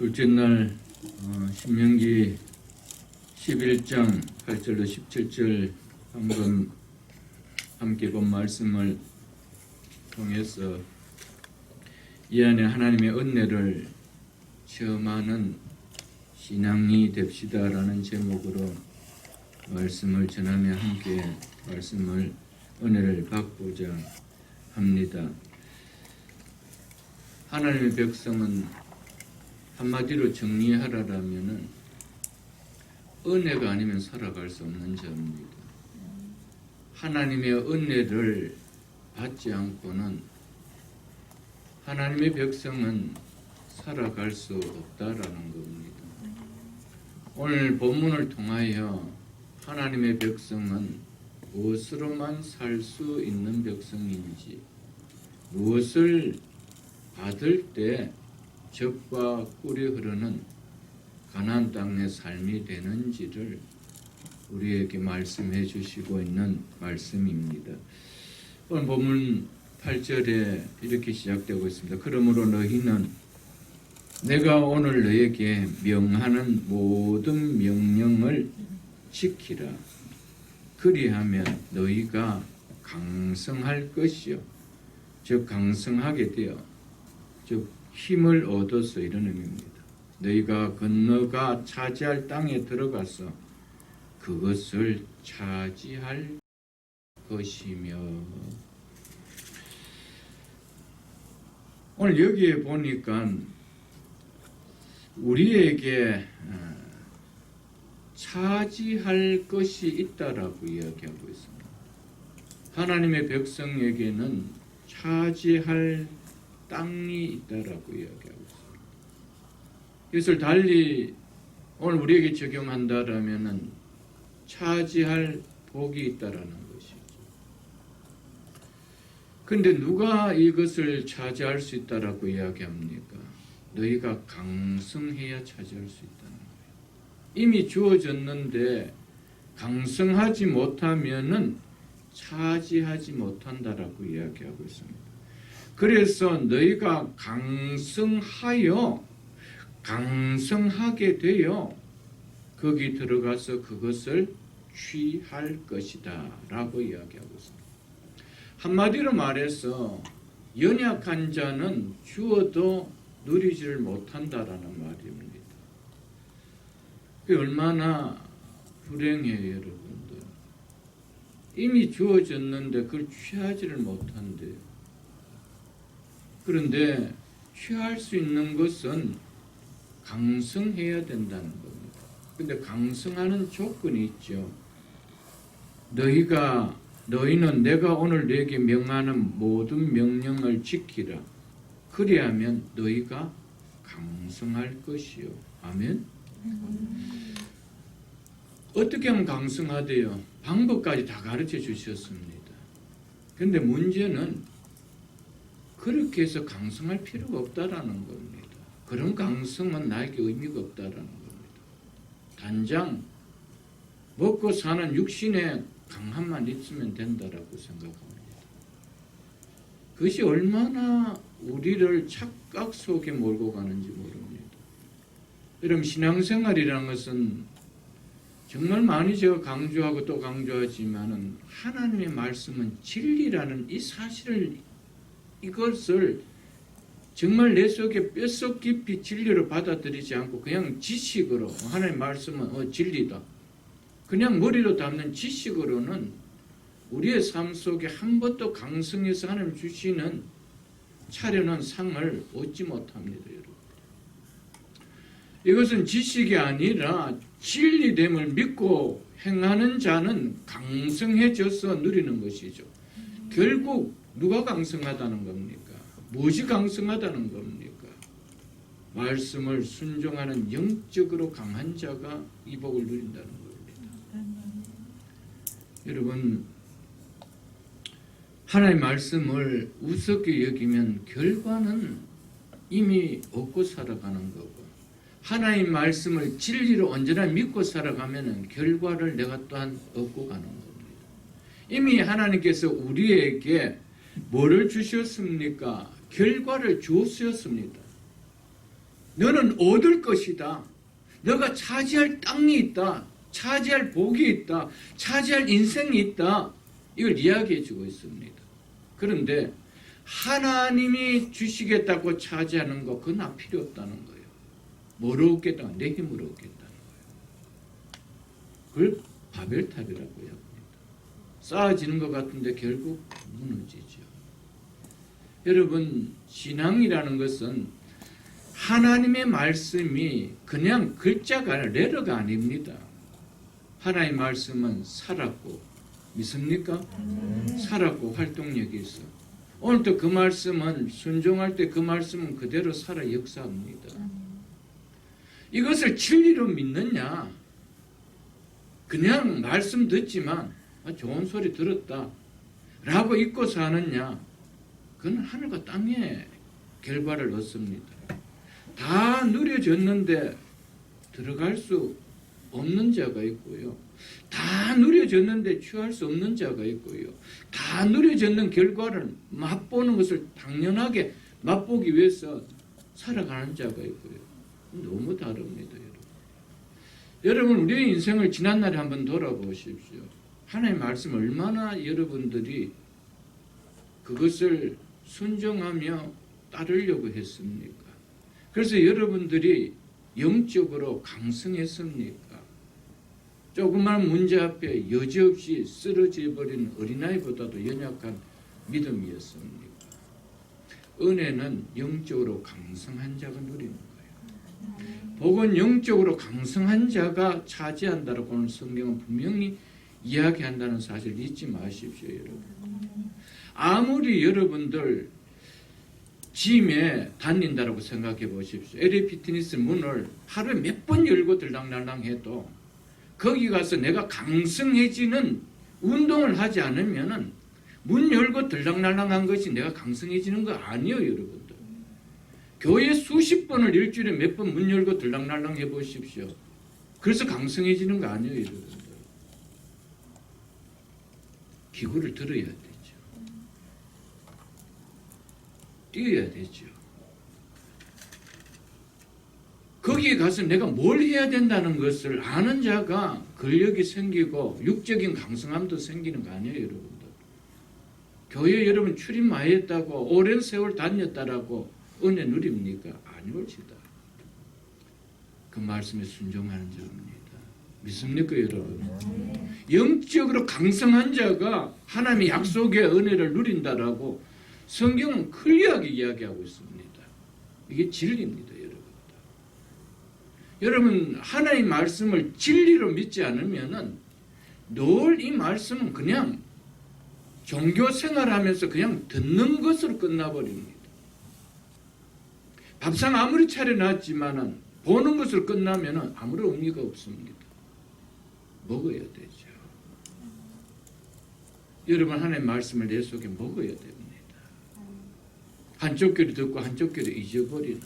둘째 날 신명기 11장 8절로 17절 방금 함께 본 말씀을 통해서 이 안에 하나님의 은혜를 체험하는 신앙이 됩시다라는 제목으로 말씀을 전하며 함께 은혜를 받고자 합니다. 하나님의 백성은 한마디로 정리하라면은 은혜가 아니면 살아갈 수 없는 자입니다. 하나님의 은혜를 받지 않고는 하나님의 백성은 살아갈 수 없다라는 겁니다. 오늘 본문을 통하여 하나님의 백성은 무엇으로만 살 수 있는 백성인지, 무엇을 받을 때 젖과 꿀이 흐르는 가나안 땅의 삶이 되는지를 우리에게 말씀해 주시고 있는 말씀입니다. 오늘 본문 8절에 이렇게 시작되고 있습니다. 그러므로 너희는 내가 오늘 너에게 명하는 모든 명령을 지키라. 그리하면 너희가 강성할 것이요, 즉 강성하게 되어, 즉 힘을 얻어서 이런 의미입니다. 너희가 건너가 차지할 땅에 들어가서 그것을 차지할 것이며. 오늘 여기에 보니까 우리에게 차지할 것이 있다라고 이야기하고 있습니다. 하나님의 백성에게는 차지할 땅이 있다라고 이야기하고 있습니다. 이것을 달리 오늘 우리에게 적용한다라면은 차지할 복이 있다라는 것이죠. 근데 누가 이것을 차지할 수 있다라고 이야기합니까? 너희가 강성해야 차지할 수 있다는 거예요. 이미 주어졌는데 강성하지 못하면은 차지하지 못한다라고 이야기하고 있습니다. 그래서 너희가 강성하게 되어 거기 들어가서 그것을 취할 것이다 라고 이야기하고 있습니다. 한마디로 말해서 연약한 자는 주어도 누리지를 못한다라는 말입니다. 그게 얼마나 불행해요, 여러분들. 이미 주어졌는데 그걸 취하지를 못한대요. 그런데 취할 수 있는 것은 강성해야 된다는 겁니다. 근데 강성하는 조건이 있죠. 너희는 내가 오늘 너에게 명하는 모든 명령을 지키라. 그리하면 너희가 강성할 것이요. 아멘. 어떻게 하면 강성하대요? 방법까지 다 가르쳐 주셨습니다. 근데 문제는 그렇게 해서 강성할 필요가 없다라는 겁니다. 그런 강성은 나에게 의미가 없다라는 겁니다. 단장 먹고 사는 육신의 강함만 있으면 된다라고 생각합니다. 그것이 얼마나 우리를 착각 속에 몰고 가는지 모릅니다. 여러분, 신앙생활이라는 것은 정말 많이 제가 강조하고 또 강조하지만은 하나님의 말씀은 진리라는 이 사실을, 이것을 정말 내 속에 뼛속 깊이 진리로 받아들이지 않고 그냥 지식으로 하나님의 말씀은 진리다, 그냥 머리로 담는 지식으로는 우리의 삶 속에 한 번도 강성해서 하나님 주시는 차려놓은 상을 얻지 못합니다. 여러분, 이것은 지식이 아니라 진리됨을 믿고 행하는 자는 강성해져서 누리는 것이죠. 결국 누가 강성하다는 겁니까? 무엇이 강성하다는 겁니까? 말씀을 순종하는 영적으로 강한 자가 이 복을 누린다는 겁니다. 여러분, 하나님의 말씀을 우습게 여기면 결과는 이미 얻고 살아가는 거고, 하나님의 말씀을 진리로 언제나 믿고 살아가면 결과를 내가 또한 얻고 가는 겁니다. 이미 하나님께서 우리에게 뭐를 주셨습니까? 결과를 주었습니다. 너는 얻을 것이다. 너가 차지할 땅이 있다. 차지할 복이 있다. 차지할 인생이 있다. 이걸 이야기해 주고 있습니다. 그런데 하나님이 주시겠다고 차지하는 거 그건 나 필요 없다는 거예요. 뭐로 얻겠다? 내 힘으로 얻겠다는 거예요. 그걸 바벨탑이라고 합니다. 쌓아지는 것 같은데 결국 무너지죠. 여러분, 신앙이라는 것은 하나님의 말씀이 그냥 글자가 아니라 레터가 아닙니다. 하나님의 말씀은 살았고, 믿습니까? 살았고 활동력이 있어. 오늘도 그 말씀은 순종할 때 그 말씀은 그대로 살아 역사합니다. 이것을 진리로 믿느냐? 그냥 말씀 듣지만 좋은 소리 들었다 라고 잊고 사느냐? 그건 하늘과 땅의 결과를 얻습니다. 다 누려졌는데 들어갈 수 없는 자가 있고요. 다 누려졌는데 취할 수 없는 자가 있고요. 다 누려졌는 결과를 맛보는 것을 당연하게 맛보기 위해서 살아가는 자가 있고요. 너무 다릅니다, 여러분. 여러분, 우리의 인생을 지난날에 한번 돌아보십시오. 하나님의 말씀 얼마나 여러분들이 그것을 순종하며 따르려고 했습니까? 그래서 여러분들이 영적으로 강성했습니까? 조그만 문제 앞에 여지없이 쓰러져 버린 어린아이보다도 연약한 믿음이었습니까? 은혜는 영적으로 강성한 자가 누리는 거예요. 복은 영적으로 강성한 자가 차지한다라고 오늘 성경은 분명히 이야기한다는 사실을 잊지 마십시오, 여러분. 아무리 여러분들 짐에 다닌다라고 생각해 보십시오. LA 피트니스 문을 하루에 몇 번 열고 들락날락 해도 거기 가서 내가 강성해지는 운동을 하지 않으면은 문 열고 들락날락한 것이 내가 강성해지는 거 아니에요, 여러분들. 교회 수십 번을 일주일에 몇 번 문 열고 들락날락 해 보십시오. 그래서 강성해지는 거 아니에요, 여러분들. 기구를 들어야 되죠. 뛰어야 되죠. 거기에 가서 내가 뭘 해야 된다는 것을 아는 자가 근력이 생기고 육적인 강성함도 생기는 거 아니에요, 여러분들. 교회 여러분 출입 많이 했다고 오랜 세월 다녔다라고 은혜 누립니까? 아니올지다. 그 말씀에 순종하는 자입니다. 믿습니까, 여러분? 영적으로 강성한 자가 하나님의 약속의 은혜를 누린다라고 성경은 클리어하게 이야기하고 있습니다. 이게 진리입니다, 여러분. 여러분, 하나님의 말씀을 진리로 믿지 않으면은 늘 이 말씀은 그냥 종교 생활하면서 그냥 듣는 것으로 끝나버립니다. 밥상 아무리 차려놨지만은 보는 것으로 끝나면은 아무런 의미가 없습니다. 먹어야 되죠. 여러분, 하나님의 말씀을 내 속에 먹어야 됩니다. 한쪽 귀로 듣고 한쪽 귀로 잊어버리는,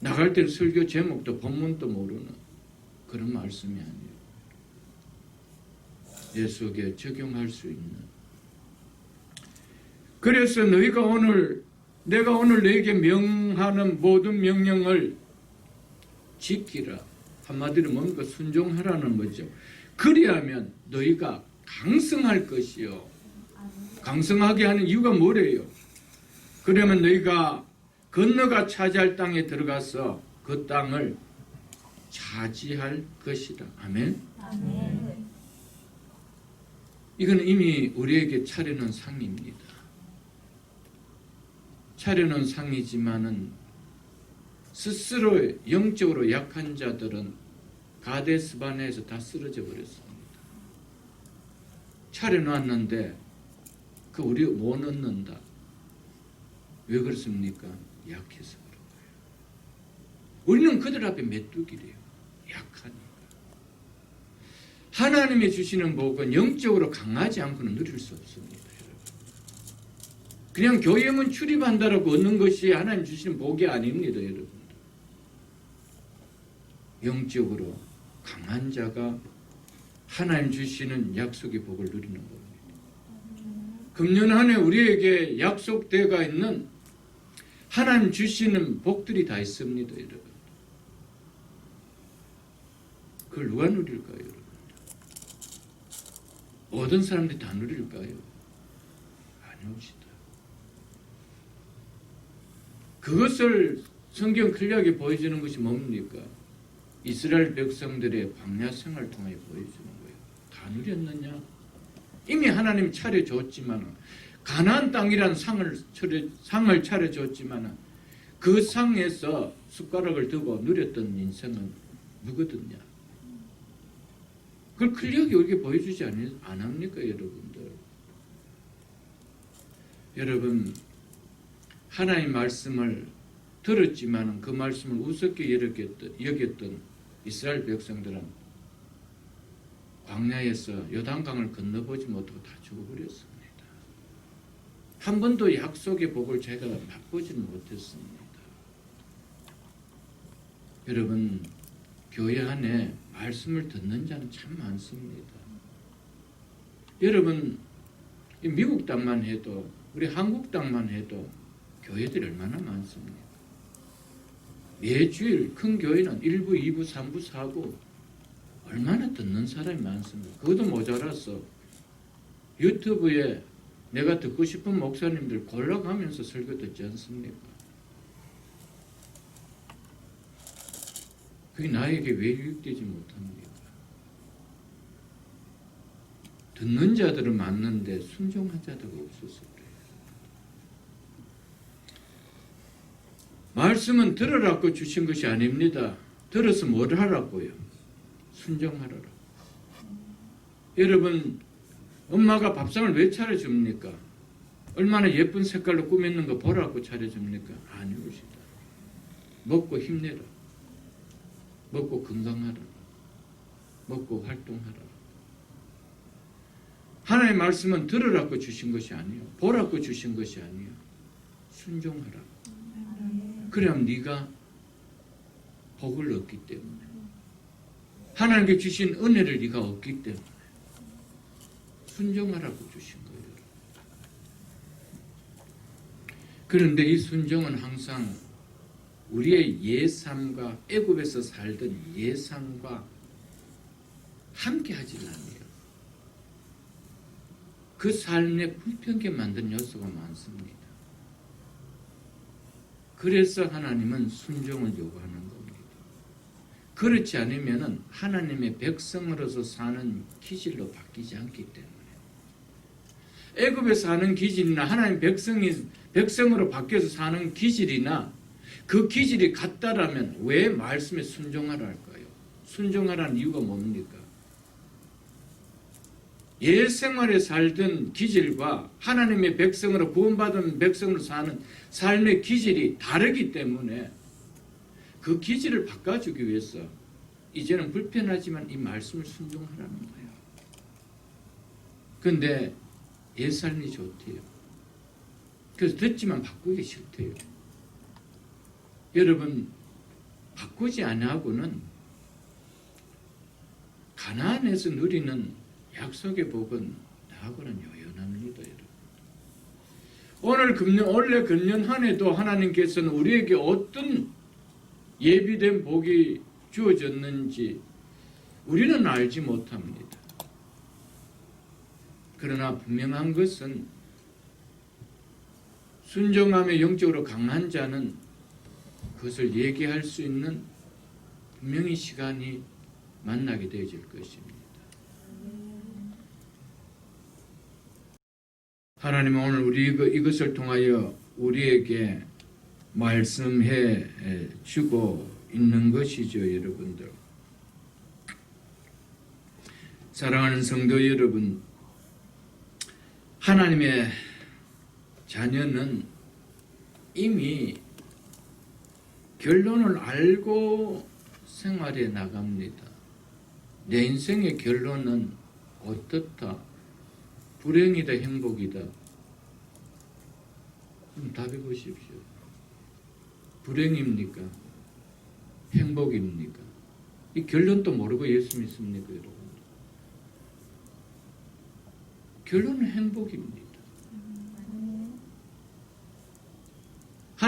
나갈 때는 설교 제목도 본문도 모르는 그런 말씀이 아니에요. 내 속에 적용할 수 있는. 그래서 내가 오늘 너에게 명하는 모든 명령을 지키라. 한마디로 뭔가 순종하라는 거죠. 그리하면 너희가 강성할 것이요. 강성하게 하는 이유가 뭐래요? 그러면 너희가 건너가 차지할 땅에 들어가서 그 땅을 차지할 것이다. 아멘? 아멘. 이건 이미 우리에게 차려놓은 상입니다. 차려놓은 상이지만은 스스로 영적으로 약한 자들은 가데스 바네에서 다 쓰러져 버렸습니다. 차려놨는데 그 우리 못 얻는다. 왜 그렇습니까? 약해서 그런 거예요. 우리는 그들 앞에 메뚜기래요. 약하니까. 하나님이 주시는 복은 영적으로 강하지 않고는 누릴 수 없습니다. 여러분. 그냥 교회만 출입한다라고 얻는 것이 하나님 주시는 복이 아닙니다. 여러분. 영적으로 강한 자가 하나님 주시는 약속의 복을 누리는 겁니다. 금년 한 해 우리에게 약속되어 있는 하나님 주시는 복들이 다 있습니다, 여러분. 그걸 누가 누릴까요, 여러분? 모든 사람들이 다 누릴까요? 아니옵시다. 그것을 성경 클리어하게 보여주는 것이 뭡니까? 이스라엘 백성들의 광야 생활을 통해 보여주는 거예요. 다 누렸느냐? 이미 하나님 차려줬지만, 가나안 땅이라는 상을 차려줬지만 그 상에서 숟가락을 두고 누렸던 인생은 누구든냐? 그걸 클리어하게 우리에게 보여주지 않습니까, 여러분들? 여러분, 하나님의 말씀을 들었지만 그 말씀을 우습게 여겼던 이스라엘 백성들은 광야에서 요단강을 건너보지 못하고 다 죽어버렸습니다. 한 번도 약속의 복을 제가 맛보지는 못했습니다. 여러분, 교회 안에 말씀을 듣는 자는 참 많습니다. 여러분, 미국 땅만 해도, 우리 한국 땅만 해도 교회들이 얼마나 많습니까? 매주일 큰 교회는 1부, 2부, 3부, 4부 얼마나 듣는 사람이 많습니다. 그것도 모자라서 유튜브에 내가 듣고 싶은 목사님들 골라가면서 설교 듣지 않습니까? 그게 나에게 왜 유익되지 못합니까? 듣는 자들은 많는데 순종한 자들이 없어서 그래요. 말씀은 들으라고 주신 것이 아닙니다. 들어서 뭘 하라고요? 순종하라고. 여러분, 엄마가 밥상을 왜 차려줍니까? 얼마나 예쁜 색깔로 꾸몄는 거 보라고 차려줍니까? 아니오시다. 먹고 힘내라. 먹고 건강하라. 먹고 활동하라. 하나님의 말씀은 들으라고 주신 것이 아니에요. 보라고 주신 것이 아니에요. 순종하라. 그래야 네가 복을 얻기 때문에, 하나님께 주신 은혜를 네가 얻기 때문에 순종하라고 주신 거예요. 그런데 이 순종은 항상 우리의 예상과, 애굽에서 살던 예상과 함께 하질 않아요. 그 삶에 불편하게 만든 요소가 많습니다. 그래서 하나님은 순종을 요구하는 겁니다. 그렇지 않으면 하나님의 백성으로서 사는 기질로 바뀌지 않기 때문에, 애굽에서 사는 기질이나 하나님 백성으로 바뀌어서 사는 기질이나 그 기질이 같다라면 왜 말씀에 순종하라 할까요? 순종하라는 이유가 뭡니까? 옛생활에 살던 기질과 하나님의 백성으로 구원받은 백성으로 사는 삶의 기질이 다르기 때문에 그 기질을 바꿔주기 위해서 이제는 불편하지만 이 말씀을 순종하라는 거예요. 그런데 옛 삶이 좋대요. 그래서 듣지만 바꾸기 싫대요. 여러분, 바꾸지 않고는 가나안에서 누리는 약속의 복은 나하고는 요연합니다, 여러분. 원래 금년 한 해도 하나님께서는 우리에게 어떤 예비된 복이 주어졌는지 우리는 알지 못합니다. 그러나 분명한 것은 순종함에 영적으로 강한 자는 그것을 얘기할 수 있는 분명히 시간이 만나게 되어질 것입니다. 하나님은 오늘 이것을 통하여 우리에게 말씀해 주고 있는 것이죠, 여러분들. 사랑하는 성도 여러분, 하나님의 자녀는 이미 결론을 알고 생활해 나갑니다. 내 인생의 결론은 어떻다? 불행이다, 행복이다? 그럼 답해 보십시오. 불행입니까? 행복입니까? 이 결론도 모르고 예수 믿습니까, 여러분? 결론은 행복입니다.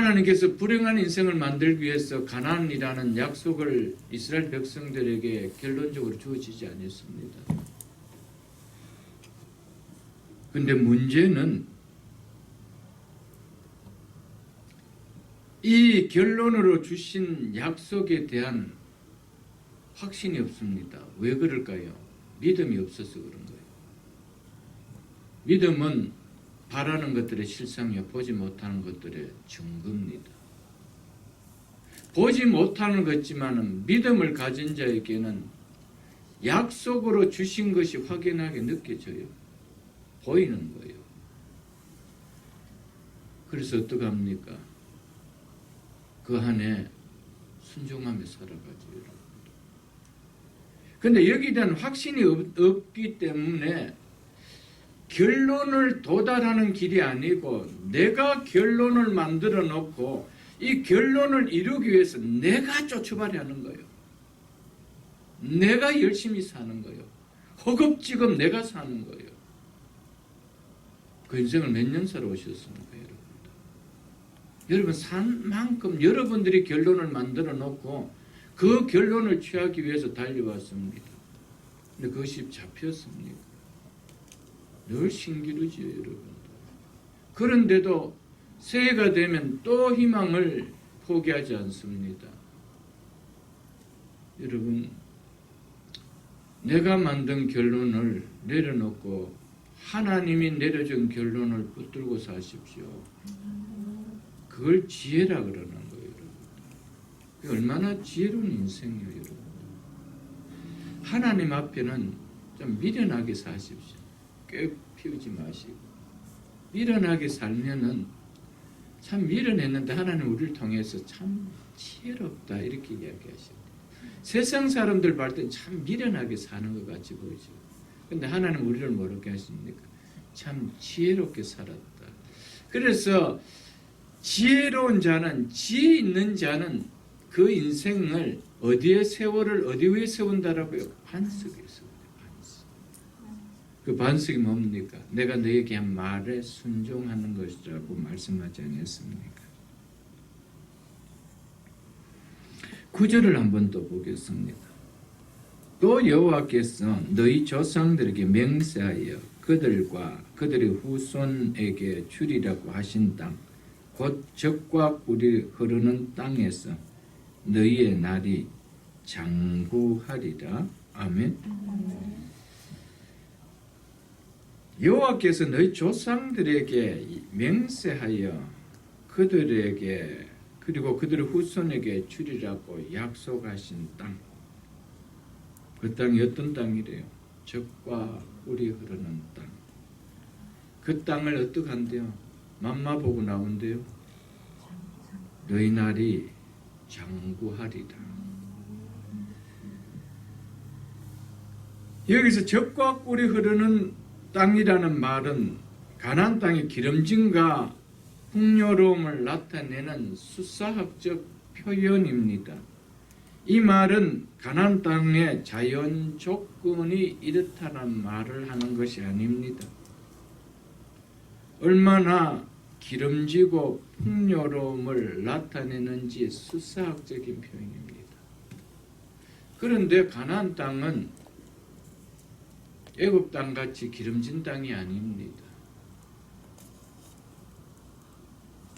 하나님께서 불행한 인생을 만들기 위해서 가나안이라는 약속을 이스라엘 백성들에게 결론적으로 주어지지 않았습니다. 근데 문제는 이 결론으로 주신 약속에 대한 확신이 없습니다. 왜 그럴까요? 믿음이 없어서 그런 거예요. 믿음은 바라는 것들의 실상이요, 보지 못하는 것들의 증거입니다. 보지 못하는 것지만은 믿음을 가진 자에게는 약속으로 주신 것이 확연하게 느껴져요. 보이는 거예요. 그래서 어떡합니까? 그 안에 순종하며 살아가죠, 여러분. 근데 여기에 대한 확신이 없기 때문에 결론을 도달하는 길이 아니고 내가 결론을 만들어 놓고 이 결론을 이루기 위해서 내가 쫓아가려 하는 거예요. 내가 열심히 사는 거예요. 허겁지겁 내가 사는 거예요. 그 인생을 몇 년 살아오셨습니까, 여러분? 여러분 산 만큼 여러분들이 결론을 만들어 놓고 그 결론을 취하기 위해서 달려왔습니다. 근데 그것이 잡혔습니까? 늘 신기루지요, 여러분. 그런데도 새해가 되면 또 희망을 포기하지 않습니다. 여러분, 내가 만든 결론을 내려놓고 하나님이 내려준 결론을 붙들고 사십시오. 그걸 지혜라 그러는 거예요, 여러분. 그게 얼마나 지혜로운 인생이에요, 여러분. 하나님 앞에는 좀 미련하게 사십시오. 꽤 피우지 마시고. 미련하게 살면은 참 미련했는데 하나님 우리를 통해서 참 지혜롭다 이렇게 이야기하시고, 세상 사람들 볼 땐 참 미련하게 사는 것 같이 보이죠. 근데 하나님 우리를 뭐렇게 하십니까? 참 지혜롭게 살았다. 그래서 지혜로운 자는, 지혜 있는 자는 그 인생을 어디에 세월을 어디 위에 세운다라고요? 반석에 세워요. 반석. 그 반석이 뭡니까? 내가 너에게 한 말에 순종하는 것이라고 말씀하지 않았습니까? 9절을 한번 또 보겠습니다. 또 여호와께서 너희 조상들에게 맹세하여 그들과 그들의 후손에게 주리라고 하신 땅, 곧 젖과 꿀이 흐르는 땅에서 너희의 날이 장구하리라. 아멘. 여호와께서 너희 조상들에게 맹세하여 그들에게 그리고 그들의 후손에게 주리라고 약속하신 땅, 그 땅이 어떤 땅이래요? 젖과 꿀이 흐르는 땅. 그 땅을 어떻게 한대요? 맘마 보고 나온대요. 너희 날이 장구하리라. 여기서 젖과 꿀이 흐르는 땅이라는 말은 가나안 땅의 기름짐과 풍요로움을 나타내는 수사학적 표현입니다. 이 말은 가나안 땅의 자연 조건이 이렇다는 말을 하는 것이 아닙니다. 얼마나 기름지고 풍요로움을 나타내는지 수사학적인 표현입니다. 그런데 가나안 땅은 애굽 땅같이 기름진 땅이 아닙니다.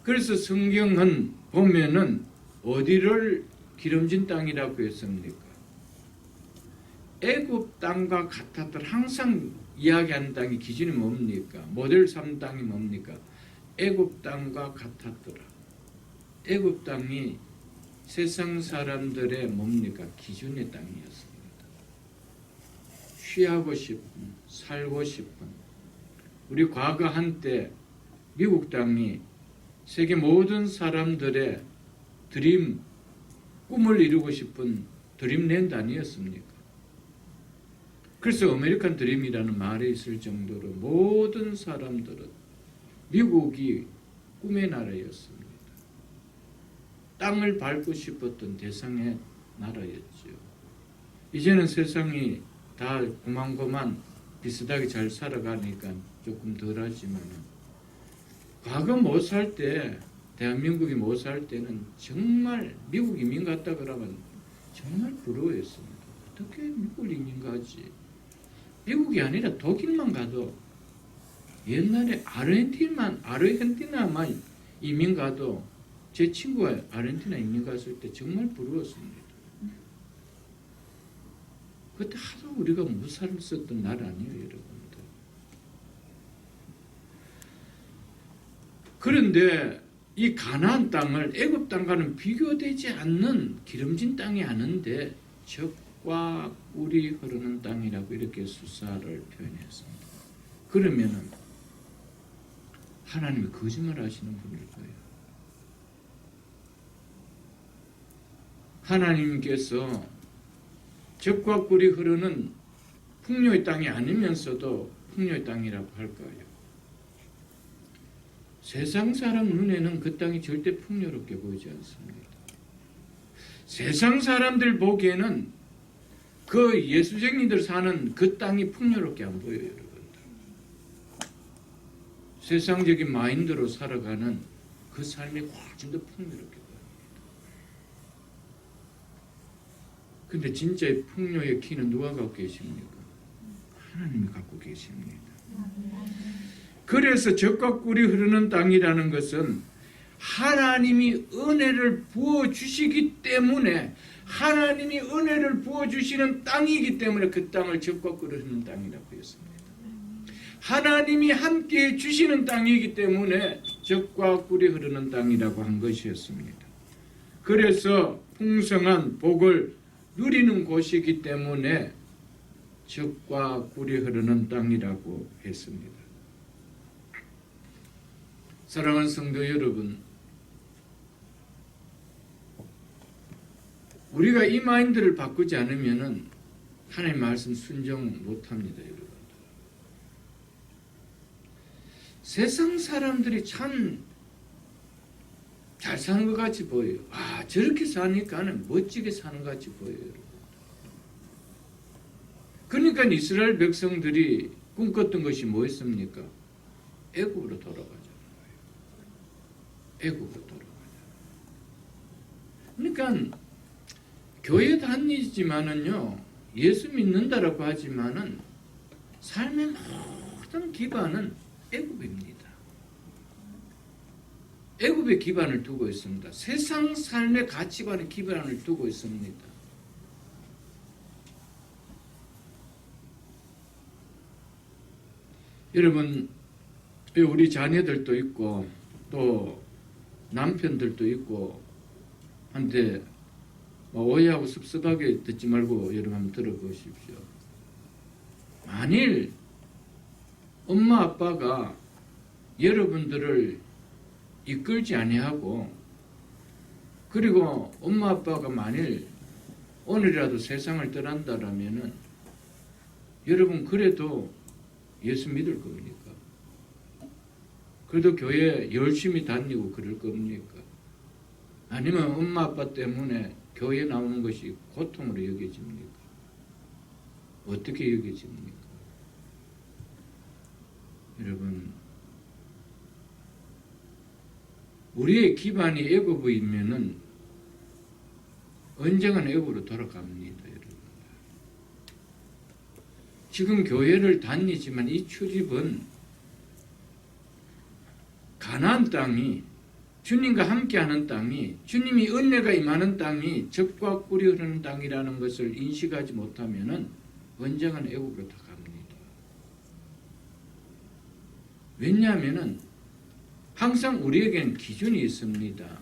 그래서 성경은 보면은 어디를 기름진 땅이라고 했습니까? 애굽 땅과 같았던, 항상 이야기하는 땅이 기준이 뭡니까? 모델 삼는 땅이 뭡니까? 애굽 땅과 같았더라. 애굽 땅이 세상 사람들의 뭡니까? 기준의 땅이었습니다. 취하고 싶은, 살고 싶은, 우리 과거 한때 미국 땅이 세계 모든 사람들의 드림, 꿈을 이루고 싶은 드림랜드 아니었습니까? 그래서 아메리칸 드림이라는 말이 있을 정도로 모든 사람들은 미국이 꿈의 나라였습니다. 땅을 밟고 싶었던 대상의 나라였죠. 이제는 세상이 다 고만고만 비슷하게 잘 살아가니까 조금 덜하지만 과거 못 살 때 대한민국이 못 살 때는 정말 미국 이민 갔다 그러면 정말 부러워했습니다. 어떻게 미국을 이민 가지? 미국이 아니라 독일만 가도 옛날에 아르헨티나만 이민 가도 제 친구가 아르헨티나 이민 갔을 때 정말 부러웠습니다. 그때 하도 우리가 못 살았었던 나라 아니에요, 여러분들. 그런데 이 가나안 땅을 애굽 땅과는 비교되지 않는 기름진 땅이 아닌데 젖과 꿀이 흐르는 땅이라고 이렇게 수사를 표현했습니다. 그러면은 하나님이 거짓말 하시는 분일 거예요. 하나님께서 젖과 꿀이 흐르는 풍요의 땅이 아니면서도 풍요의 땅이라고 할까요? 세상 사람 눈에는 그 땅이 절대 풍요롭게 보이지 않습니다. 세상 사람들 보기에는 그 예수쟁이들 사는 그 땅이 풍요롭게 안 보여요, 여러분들. 세상적인 마인드로 살아가는 그 삶이 훨씬 더 풍요롭게 보입니다. 근데 진짜의 풍요의 키는 누가 갖고 계십니까? 하나님이 갖고 계십니다. 그래서 젖과 꿀이 흐르는 땅이라는 것은 하나님이 은혜를 부어주시기 때문에, 하나님이 은혜를 부어주시는 땅이기 때문에 그 땅을 젖과 꿀이 흐르는 땅이라고 했습니다. 하나님이 함께해 주시는 땅이기 때문에 젖과 꿀이 흐르는 땅이라고 한 것이었습니다. 그래서 풍성한 복을 누리는 곳이기 때문에 젖과 꿀이 흐르는 땅이라고 했습니다. 사랑하는 성도 여러분, 우리가 이 마인드를 바꾸지 않으면 하나님의 말씀 순종 못합니다, 여러분. 세상 사람들이 참 잘 사는 것 같이 보여요. 아, 저렇게 사니까는 멋지게 사는 것 같이 보여요, 여러분. 그러니까 이스라엘 백성들이 꿈꿨던 것이 뭐였습니까? 애굽으로 돌아가자. 애굽으로 돌아가자. 그러니까 교회 다니지만은요, 예수 믿는다라고 하지만은 삶의 모든 기반은 애굽입니다. 애굽의 기반을 두고 있습니다. 세상 삶의 가치관의 기반을 두고 있습니다. 여러분, 우리 자녀들도 있고 또 남편들도 있고 한데 오해하고 섭섭하게 듣지 말고 여러분 한번 들어보십시오. 만일 엄마 아빠가 여러분들을 이끌지 아니하고, 그리고 엄마 아빠가 만일 오늘이라도 세상을 떠난다라면은 여러분 그래도 예수 믿을 겁니까? 그래도 교회 열심히 다니고 그럴 겁니까? 아니면 엄마 아빠 때문에 교회 나오는 것이 고통으로 여겨집니까? 어떻게 여겨집니까? 여러분, 우리의 기반이 애굽이면은 언젠가는 애굽으로 돌아갑니다, 여러분. 지금 교회를 다니지만 이 출입은 가나안 땅이, 주님과 함께하는 땅이, 주님이 은혜가 임하는 땅이 젖과 꿀이 흐르는 땅이라는 것을 인식하지 못하면은 언젠가는 애굽으로 다 갑니다. 왜냐하면은 항상 우리에게는 기준이 있습니다.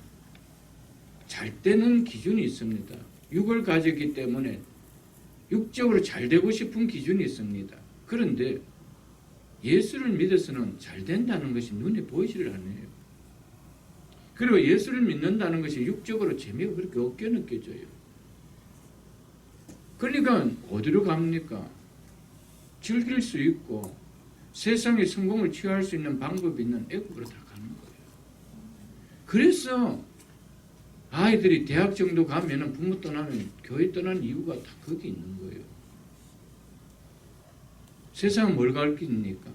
잘 되는 기준이 있습니다. 육을 가졌기 때문에 육적으로 잘 되고 싶은 기준이 있습니다. 그런데 예수를 믿어서는 잘 된다는 것이 눈에 보이지를 않아요. 그리고 예수를 믿는다는 것이 육적으로 재미가 그렇게 없게 느껴져요. 그러니까 어디로 갑니까? 즐길 수 있고 세상의 성공을 취할 수 있는 방법이 있는 애굽으로 다 가는 거예요. 그래서 아이들이 대학 정도 가면은 부모 떠나면 교회 떠나는 이유가 다 거기 있는 거예요. 세상은 뭘 가르칩니까?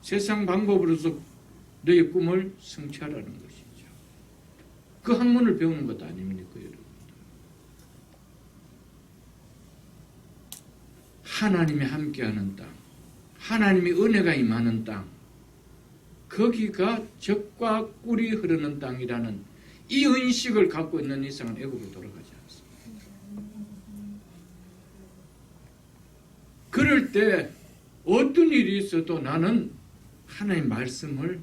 세상 방법으로서 너의 꿈을 성취하라는 것이죠. 그 학문을 배우는 것도 아닙니까, 여러분? 하나님이 함께하는 땅, 하나님의 은혜가 임하는 땅, 거기가 젖과 꿀이 흐르는 땅이라는 이 의식을 갖고 있는 이상은 애굽으로 돌아가지 않습니다. 그럴 때 어떤 일이 있어도 나는 하나님의 말씀을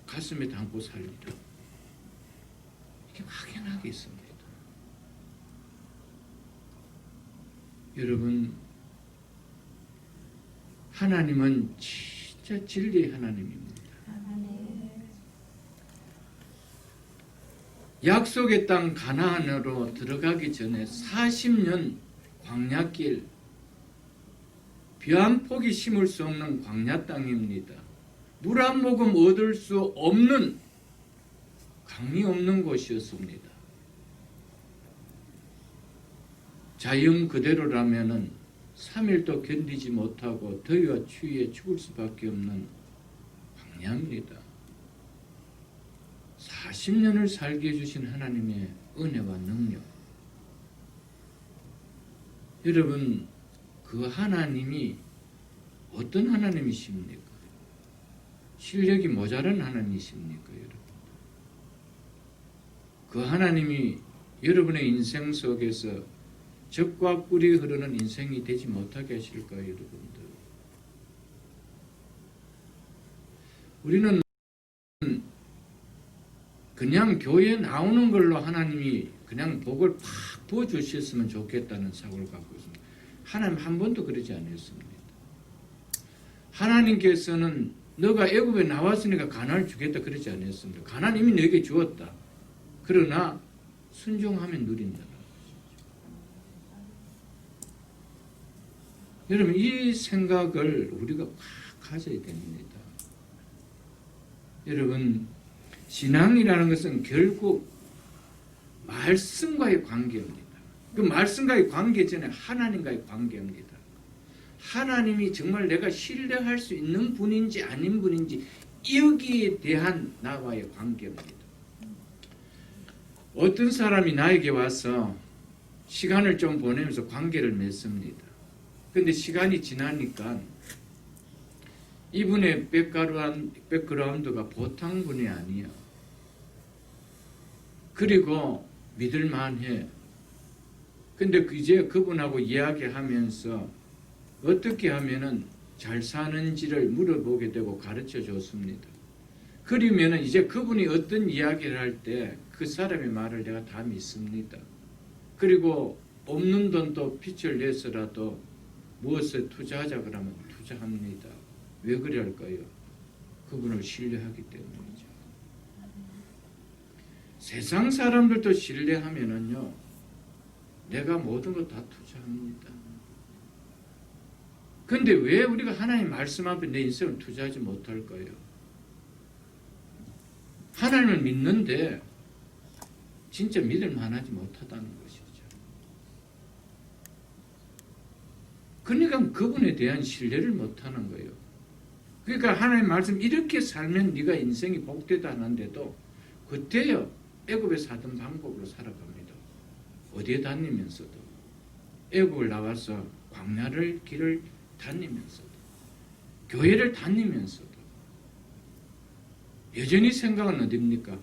가슴에 담고 살리라. 이게 확연하게 있습니다. 여러분, 하나님은 진짜 진리의 하나님입니다. 약속의 땅 가나안으로 들어가기 전에 40년 광야길, 벼 한 폭이 심을 수 없는 광야 땅입니다. 물 한 모금 얻을 수 없는, 강이 없는 곳이었습니다. 자연 그대로라면은 3일도 견디지 못하고 더위와 추위에 죽을 수밖에 없는 광야입니다. 40년을 살게 해주신 하나님의 은혜와 능력. 여러분, 그 하나님이 어떤 하나님이십니까? 실력이 모자란 하나님이십니까, 여러분? 그 하나님이 여러분의 인생 속에서 젖과 꿀이 흐르는 인생이 되지 못하게 하실까요, 여러분들? 우리는 그냥 교회에 나오는 걸로 하나님이 그냥 복을 팍 부어주셨으면 좋겠다는 사고를 갖고 있습니다. 하나님 한 번도 그러지 않았습니다. 하나님께서는 너가 애굽에 나왔으니까 가나안을 주겠다 그러지 않았습니다. 가나안 이미 너에게 주었다. 그러나 순종하면 누린다. 여러분, 이 생각을 우리가 팍 가져야 됩니다. 여러분, 신앙이라는 것은 결국 말씀과의 관계입니다. 그 말씀과의 관계 전에 하나님과의 관계입니다. 하나님이 정말 내가 신뢰할 수 있는 분인지 아닌 분인지 여기에 대한 나와의 관계입니다. 어떤 사람이 나에게 와서 시간을 좀 보내면서 관계를 맺습니다. 근데 시간이 지나니까 이분의 백그라운드가 보통 분이 아니에요. 그리고 믿을만해. 근데 이제 그분하고 이야기하면서 어떻게 하면은 잘 사는지를 물어보게 되고 가르쳐 줬습니다. 그러면은 이제 그분이 어떤 이야기를 할 때 그 사람의 말을 내가 다 믿습니다. 그리고 없는 돈도 빚을 내서라도 무엇을 투자하자 그러면 투자합니다. 왜 그래 할까요? 그분을 신뢰하기 때문이죠. 세상 사람들도 신뢰하면은요, 내가 모든 걸 다 투자합니다. 근데 왜 우리가 하나님 말씀 앞에 내 인생을 투자하지 못할까요? 하나님을 믿는데 진짜 믿을 만하지 못하다는 것이죠. 그러니까 그분에 대한 신뢰를 못하는 거예요. 그러니까 하나님 말씀 이렇게 살면 네가 인생이 복되다 하는데도 그때요 애굽에 사던 방법으로 살아갑니다. 어디에 다니면서도 애굽을 나와서 광야를 길을 다니면서도 교회를 다니면서도 여전히 생각은 어디입니까?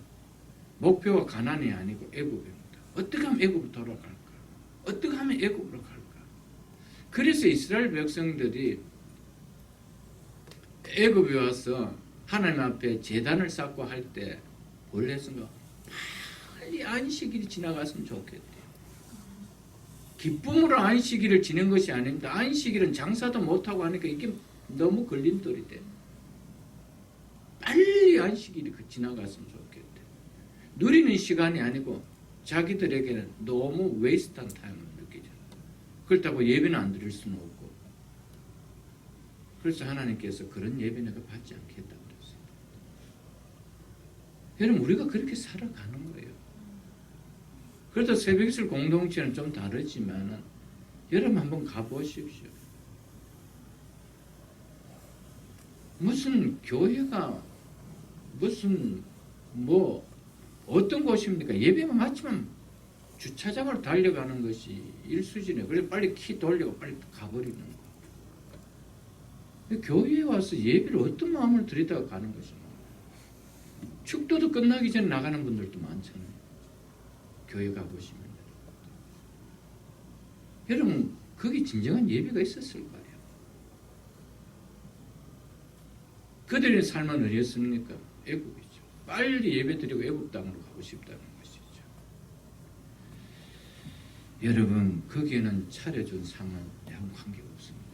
목표가 가나안이 아니고 애굽입니다. 어떻게 하면 애굽으로 돌아갈까? 어떻게 하면 애굽으로 갈까? 그래서 이스라엘 백성들이 애굽에 와서 하나님 앞에 제단을 쌓고 할 때 원래 생각 빨리 안식일이 지나갔으면 좋겠대요. 기쁨으로 안식일을 지낸 것이 아닙니다. 안식일은 장사도 못하고 하니까 이게 너무 걸림돌이 돼. 빨리 안식일이 지나갔으면 좋겠대. 누리는 시간이 아니고 자기들에게는 너무 웨이스트한 타임을 느끼잖아. 그렇다고 예배는 안 드릴 수는 없고. 그래서 하나님께서 그런 예배 내가 받지 않겠다고 그랬어요. 여러분, 우리가 그렇게 살아가는 거예요. 그래도 새벽기술 공동체는 좀 다르지만 여러분 한번 가보십시오. 무슨 교회가 무슨 어떤 곳입니까? 예배만 마치면 주차장으로 달려가는 것이 일수준이에요. 그래서 빨리 키 돌리고 빨리 가버리는 거. 교회에 와서 예배를 어떤 마음을 들이다가 가는 것입니까? 축도도 끝나기 전에 나가는 분들도 많잖아요. 교회 가보시면. 여러분, 거기 진정한 예배가 있었을 거예요. 그들의 삶은 어디였습니까? 애국이죠. 빨리 예배드리고 애국 땅으로 가고 싶다는 것이죠. 여러분, 거기에는 차려준 상은 아무 관계가 없습니다.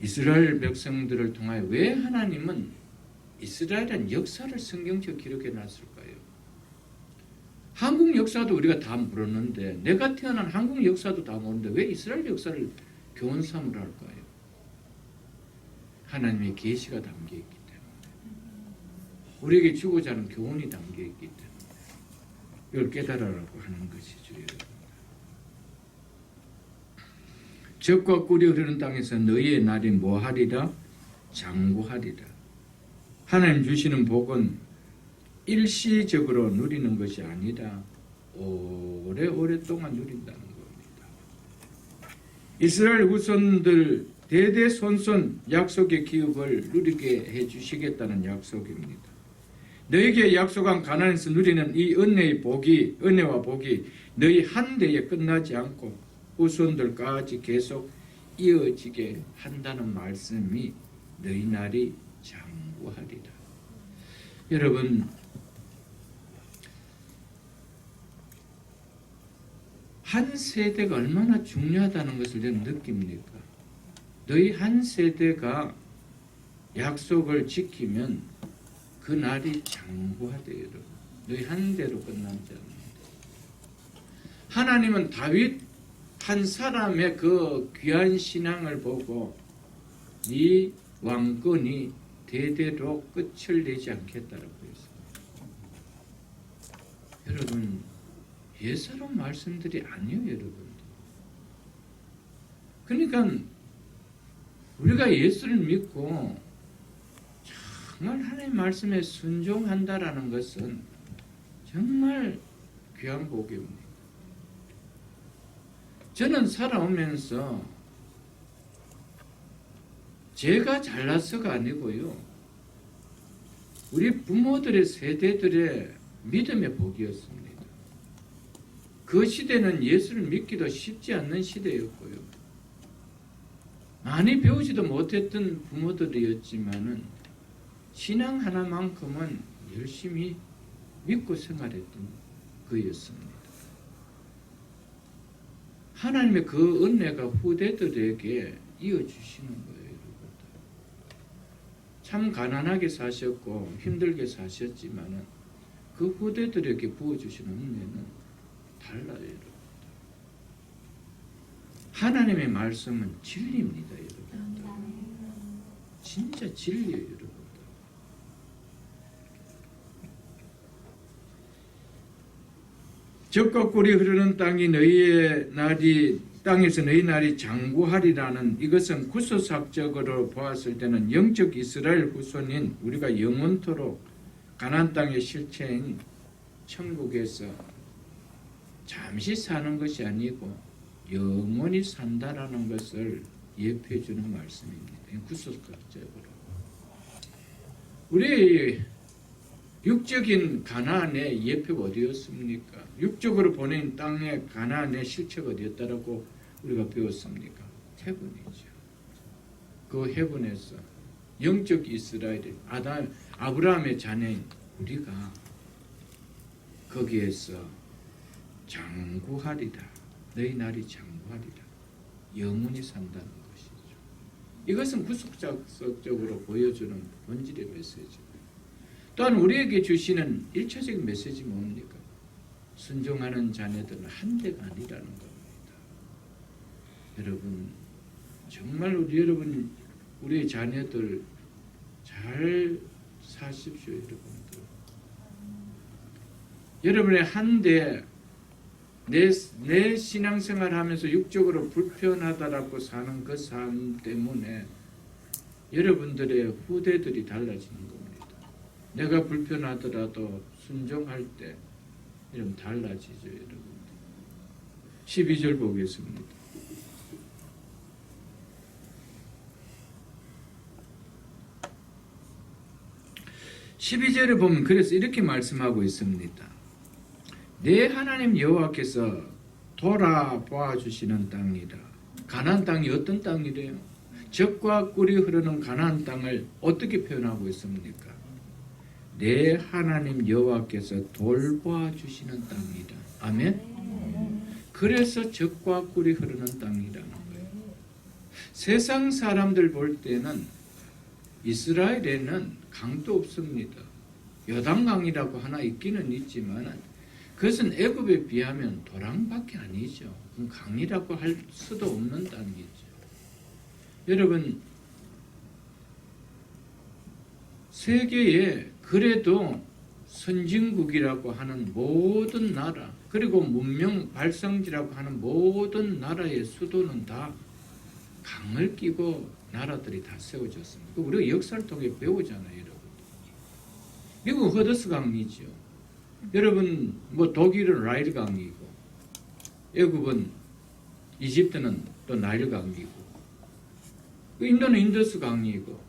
이스라엘 백성들을 통하여 왜 하나님은 이스라엘의 역사를 성경적 기록해 놨을까요? 한국 역사도 우리가 다 모르는데, 내가 태어난 한국 역사도 다 모르는데 왜 이스라엘 역사를 교훈 삼으라 할까요? 하나님의 계시가 담겨있기 때문에, 우리에게 주고자 하는 교훈이 담겨있기 때문에 이걸 깨달으라고 하는 것이죠. 여러분. 적과 꿀이 흐르는 땅에서 너희의 날이 뭐하리라? 장구하리라. 하나님 주시는 복은 일시적으로 누리는 것이 아니라 오래오랫동안 누린다는 겁니다. 이스라엘 후손들 대대손손 약속의 기업을 누리게 해주시겠다는 약속입니다. 너에게 약속한 가나안에서 누리는 이 은혜와 복이 너희 한 대에 끝나지 않고 후손들까지 계속 이어지게 한다는 말씀이 너희 날이 장구하리라. 여러분, 한 세대가 얼마나 중요하다는 것을 저는 느낍니까? 너희 한 세대가 약속을 지키면 그 날이 장구하되 여러분. 너희 한 대로 끝나지 않는다. 하나님은 다윗 한 사람의 그 귀한 신앙을 보고 네 왕권이 대대로 끝을 내지 않겠다라고 했습니다. 여러분, 예사로운 말씀들이 아니에요, 여러분. 그러니까 우리가 예수를 믿고 정말 하나님의 말씀에 순종한다라는 것은 정말 귀한 복입니다. 저는 살아오면서 제가 잘나서가 아니고요, 우리 부모들의 세대들의 믿음의 복이었습니다. 그 시대는 예수를 믿기도 쉽지 않는 시대였고요, 많이 배우지도 못했던 부모들이었지만은 신앙 하나만큼은 열심히 믿고 생활했던 그였습니다. 하나님의 그 은혜가 후대들에게 이어주시는 거예요. 여러분들. 참 가난하게 사셨고 힘들게 사셨지만은 그 후대들에게 부어주시는 은혜는 달라요. 여러분들. 하나님의 말씀은 진리입니다. 여러분들. 진짜 진리예요. 여러분들. 적과 꿀이 흐르는 땅이 땅에서 너희 날이 장구하리라는, 이것은 구속학적으로 보았을 때는 영적 이스라엘 후손인 우리가 영원토록 가나안 땅의 실체인 천국에서 잠시 사는 것이 아니고 영원히 산다라는 것을 예표해 주는 말씀입니다. 구속학적으로. 우리 육적인 가나안의 예표가 어디였습니까? 육적으로 보낸 땅의 가나안의 실체가 어디였다라고 우리가 배웠습니까? 헤븐이죠. 그 헤븐에서 영적 이스라엘, 아브라함의 자녀인 우리가 거기에서 장구하리라. 너희 날이 장구하리라. 영원히 산다는 것이죠. 이것은 구속적으로 보여주는 본질의 메시지입니다. 또한 우리에게 주시는 1차적인 메시지 뭡니까? 순종하는 자녀들은 한 대가 아니라는 겁니다. 여러분, 정말 우리의 자녀들 잘 사십시오. 여러분들. 여러분의 한 대, 내 신앙생활 하면서 육적으로 불편하다라고 사는 그 삶 때문에 여러분들의 후대들이 달라지는 겁니다. 내가 불편하더라도 순종할 때 이러면 달라지죠, 여러분. 12절 보겠습니다. (12절에) 보면 그래서 이렇게 말씀하고 있습니다. 내 하나님 여호와께서 돌아보아 주시는 땅이라. 가나안 땅이 어떤 땅이래요? 젖과 꿀이 흐르는 가나안 땅을 어떻게 표현하고 있습니까? 내 하나님 여호와께서 돌보아 주시는 땅이라. 아멘. 그래서 젖과 꿀이 흐르는 땅이라는 거예요. 세상 사람들 볼 때는 이스라엘에는 강도 없습니다. 요단강이라고 하나 있기는 있지만 그것은 애굽에 비하면 도랑밖에 아니죠. 그럼 강이라고 할 수도 없는 땅이죠. 여러분, 세계에 그래도 선진국이라고 하는 모든 나라, 그리고 문명 발상지라고 하는 모든 나라의 수도는 다 강을 끼고 나라들이 다 세워졌습니다. 우리가 역사를 통해 배우잖아요, 여러분. 미국은 허더스 강이죠. 여러분, 뭐 독일은 라일 강이고, 애굽은, 이집트는 또 나일 강이고, 인도는 인더스 강이고,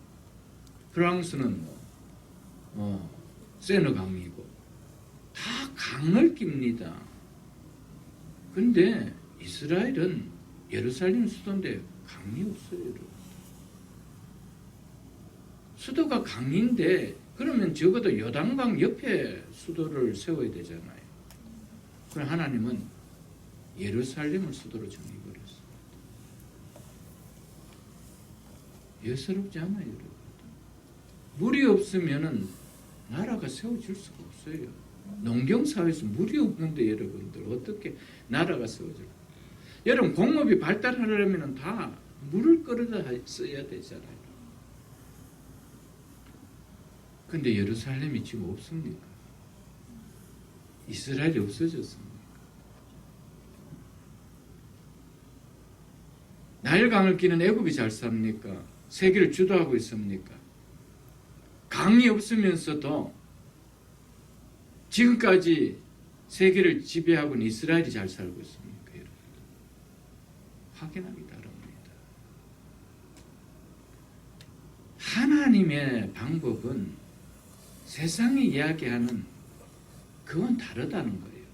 프랑스는 세너 강이고, 다 강을 낍니다. 근데 이스라엘은 예루살렘 수도인데 강이 없어요, 여러분. 수도가 강인데 그러면 적어도 요단강 옆에 수도를 세워야 되잖아요. 그럼 하나님은 예루살렘을 수도로 정해버렸어요. 예스럽지 않아요, 여러분. 물이 없으면은 나라가 세워질 수가 없어요. 농경사회에서 물이 없는데 여러분들 어떻게 나라가 세워질까요? 여러분, 공업이 발달하려면 다 물을 끌어다 써야 되잖아요. 근데 예루살렘이 지금 없습니까? 이스라엘이 없어졌습니까? 나일강을 끼는 애굽이 잘 삽니까? 세계를 주도하고 있습니까? 강이 없으면서도 지금까지 세계를 지배하고 있는 이스라엘이 잘 살고 있습니까? 여러분? 확인하기 바랍니다. 하나님의 방법은 세상이 이야기하는 그건 다르다는 거예요.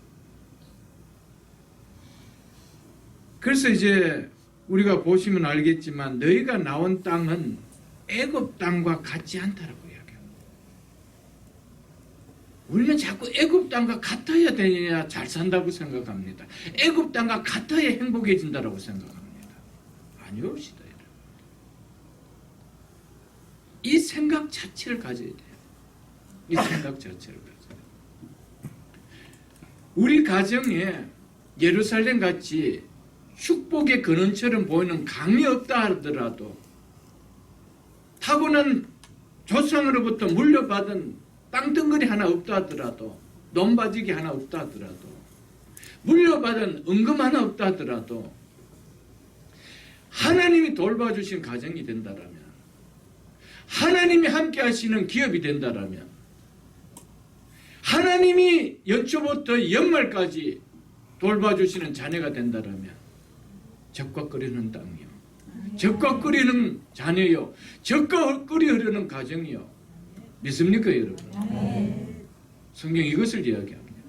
그래서 이제 우리가 보시면 알겠지만 너희가 나온 땅은 애굽 땅과 같지 않다라고 이야기합니다. 우리는 자꾸 애굽 땅과 같아야 되느냐 잘 산다고 생각합니다. 애굽 땅과 같아야 행복해진다라고 생각합니다. 아니옵시다. 이 생각 자체를 가져야 돼요. 이 생각 자체를 가져요. 우리 가정에 예루살렘 같이 축복의 근원처럼 보이는 강이 없다 하더라도 타고난 조상으로부터 물려받은 땅덩어리 하나 없다 하더라도 논바지기 하나 없다 하더라도 물려받은 은금 하나 없다 하더라도 하나님이 돌봐주신 가정이 된다라면 하나님이 함께 하시는 기업이 된다라면 하나님이 연초부터 연말까지 돌봐주시는 자녀가 된다라면 젖과 끓이 흐르는 땅이요, 젖과 끓이 흐르는 자녀요, 젖과 끓이 흐르는 가정이요. 믿습니까, 여러분? 성경 이것을 이야기합니다.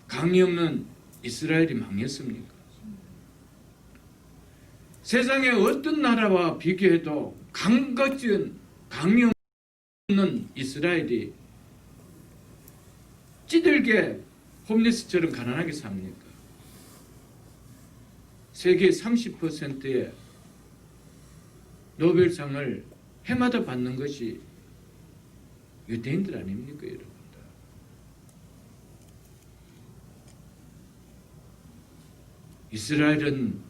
강이 없는 이스라엘이 망했습니까? 세상의 어떤 나라와 비교해도 강이 없는 이스라엘이 찌들게 홈리스처럼 가난하게 삽니까? 세계 30%의 노벨상을 해마다 받는 것이 유대인들 아닙니까, 여러분? 이스라엘은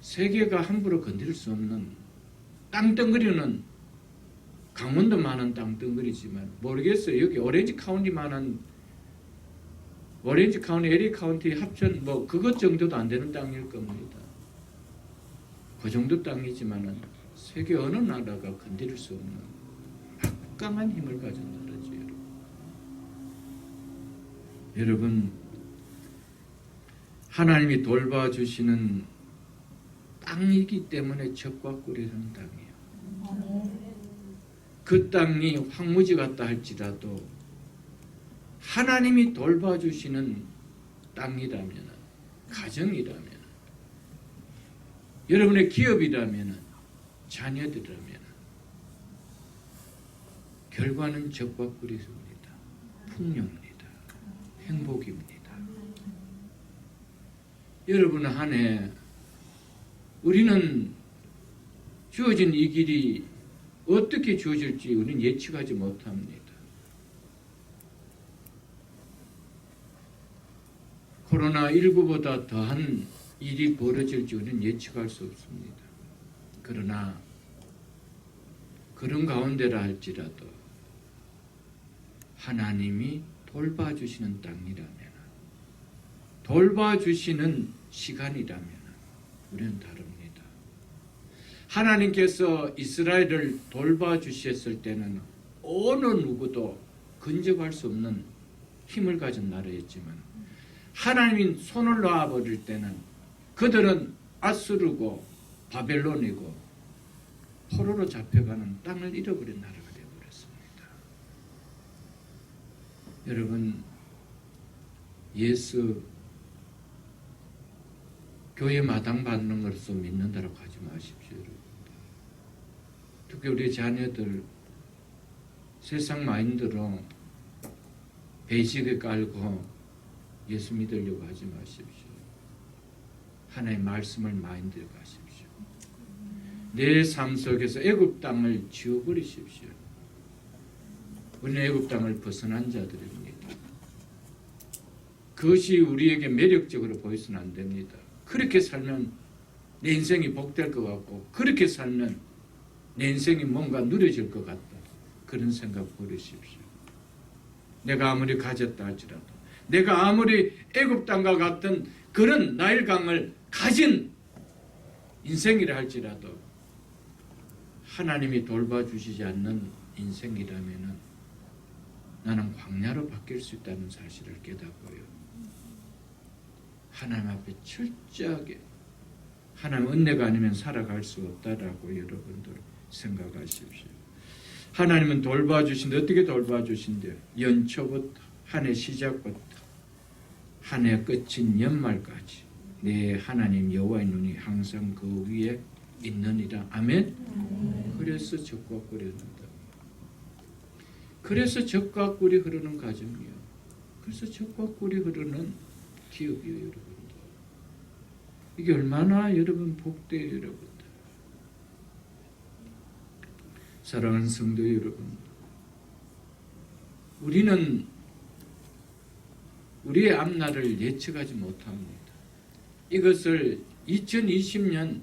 세계가 함부로 건드릴 수 없는 땅덩어리는 강원도만한 땅덩어리지만 모르겠어요. 여기 오렌지 카운티만한 오렌지 카운티, LA 카운티 합천 뭐 그것 정도도 안 되는 땅일 겁니다. 그 정도 땅이지만은 세계 어느 나라가 건드릴 수 없는 막강한 힘을 가진 나라죠. 여러분, 하나님이 돌봐주시는 땅이기 때문에 적과 꿀이라는 땅이에요. 그 땅이 황무지 같다 할지라도 하나님이 돌봐주시는 땅이라면, 가정이라면, 여러분의 기업이라면, 자녀들이라면 결과는 적과 꿀이입니다. 풍요입니다. 행복입니다. 여러분, 한 해 우리는 주어진 이 길이 어떻게 주어질지 우리는 예측하지 못합니다. 코로나19보다 더한 일이 벌어질지 우리는 예측할 수 없습니다. 그러나 그런 가운데라 할지라도 하나님이 돌봐주시는 땅이라면, 돌봐주시는 시간이라면 우리는 다릅니다. 하나님께서 이스라엘을 돌봐주셨을 때는 어느 누구도 근접할 수 없는 힘을 가진 나라였지만 하나님이 손을 놔버릴 때는 그들은 아수르고 바벨론이고 포로로 잡혀가는 땅을 잃어버린 나라가 되어버렸습니다. 여러분, 예수 교회 마당 받는 것으로 믿는다라고 하지 마십시오. 여러분. 특히 우리 자녀들 세상 마인드로 배식에 깔고 예수 믿으려고 하지 마십시오. 하나님의 말씀을 마인드에 가십시오. 내 삶 속에서 애굽 땅을 지워버리십시오. 우리는 애굽 땅을 벗어난 자들입니다. 그것이 우리에게 매력적으로 보여서는 안 됩니다. 그렇게 살면 내 인생이 복될 것 같고, 그렇게 살면 내 인생이 뭔가 누려질 것 같다, 그런 생각 버리십시오. 내가 아무리 가졌다 할지라도, 내가 아무리 애굽 땅과 같은 그런 나일강을 가진 인생이라 할지라도 하나님이 돌봐주시지 않는 인생이라면 나는 광야로 바뀔 수 있다는 사실을 깨닫고요. 하나님 앞에 철저하게, 하나님 은혜가 아니면 살아갈 수 없다라고 여러분들 생각하십시오. 하나님은 돌봐주신데, 어떻게 돌봐주신대요? 연초부터, 한 해 시작부터 한 해 끝인 연말까지 내 하나님 여호와의 눈이 항상 그 위에 있느니라. 아멘. 그래서 적과 꿀이 흐른다. 그래서 적과 꿀이 흐르는 가정이요. 그래서 적과 꿀이 흐르는 기업이요, 여러분들. 이게 얼마나 여러분 복돼요, 여러분들. 사랑하는 성도 여러분, 우리는 우리의 앞날을 예측하지 못합니다. 이것을 2020년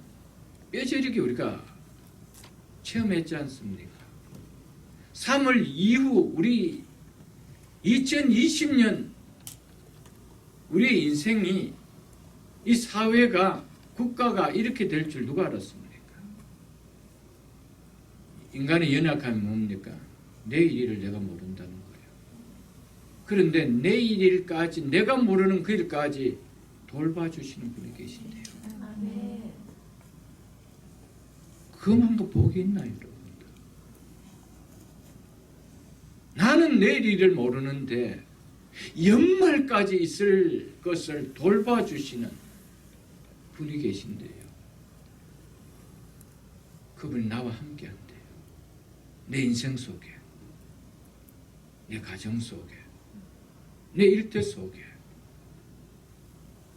뼈저리게 우리가 체험했지 않습니까? 3월 이후 우리 2020년 우리의 인생이, 이 사회가, 국가가 이렇게 될 줄 누가 알았습니까? 인간의 연약함이 뭡니까? 내일 일을 내가 모른다는 거예요. 그런데 내일 일까지, 내가 모르는 그 일까지 돌봐주시는 분이 계신데요. 그만큼 복이 있나요, 여러분들? 나는 내일 일을 모르는데 연말까지 있을 것을 돌봐주시는 분이 계신데요. 그분이 나와 함께 한대요. 내 인생 속에, 내 가정 속에, 내 일터 속에.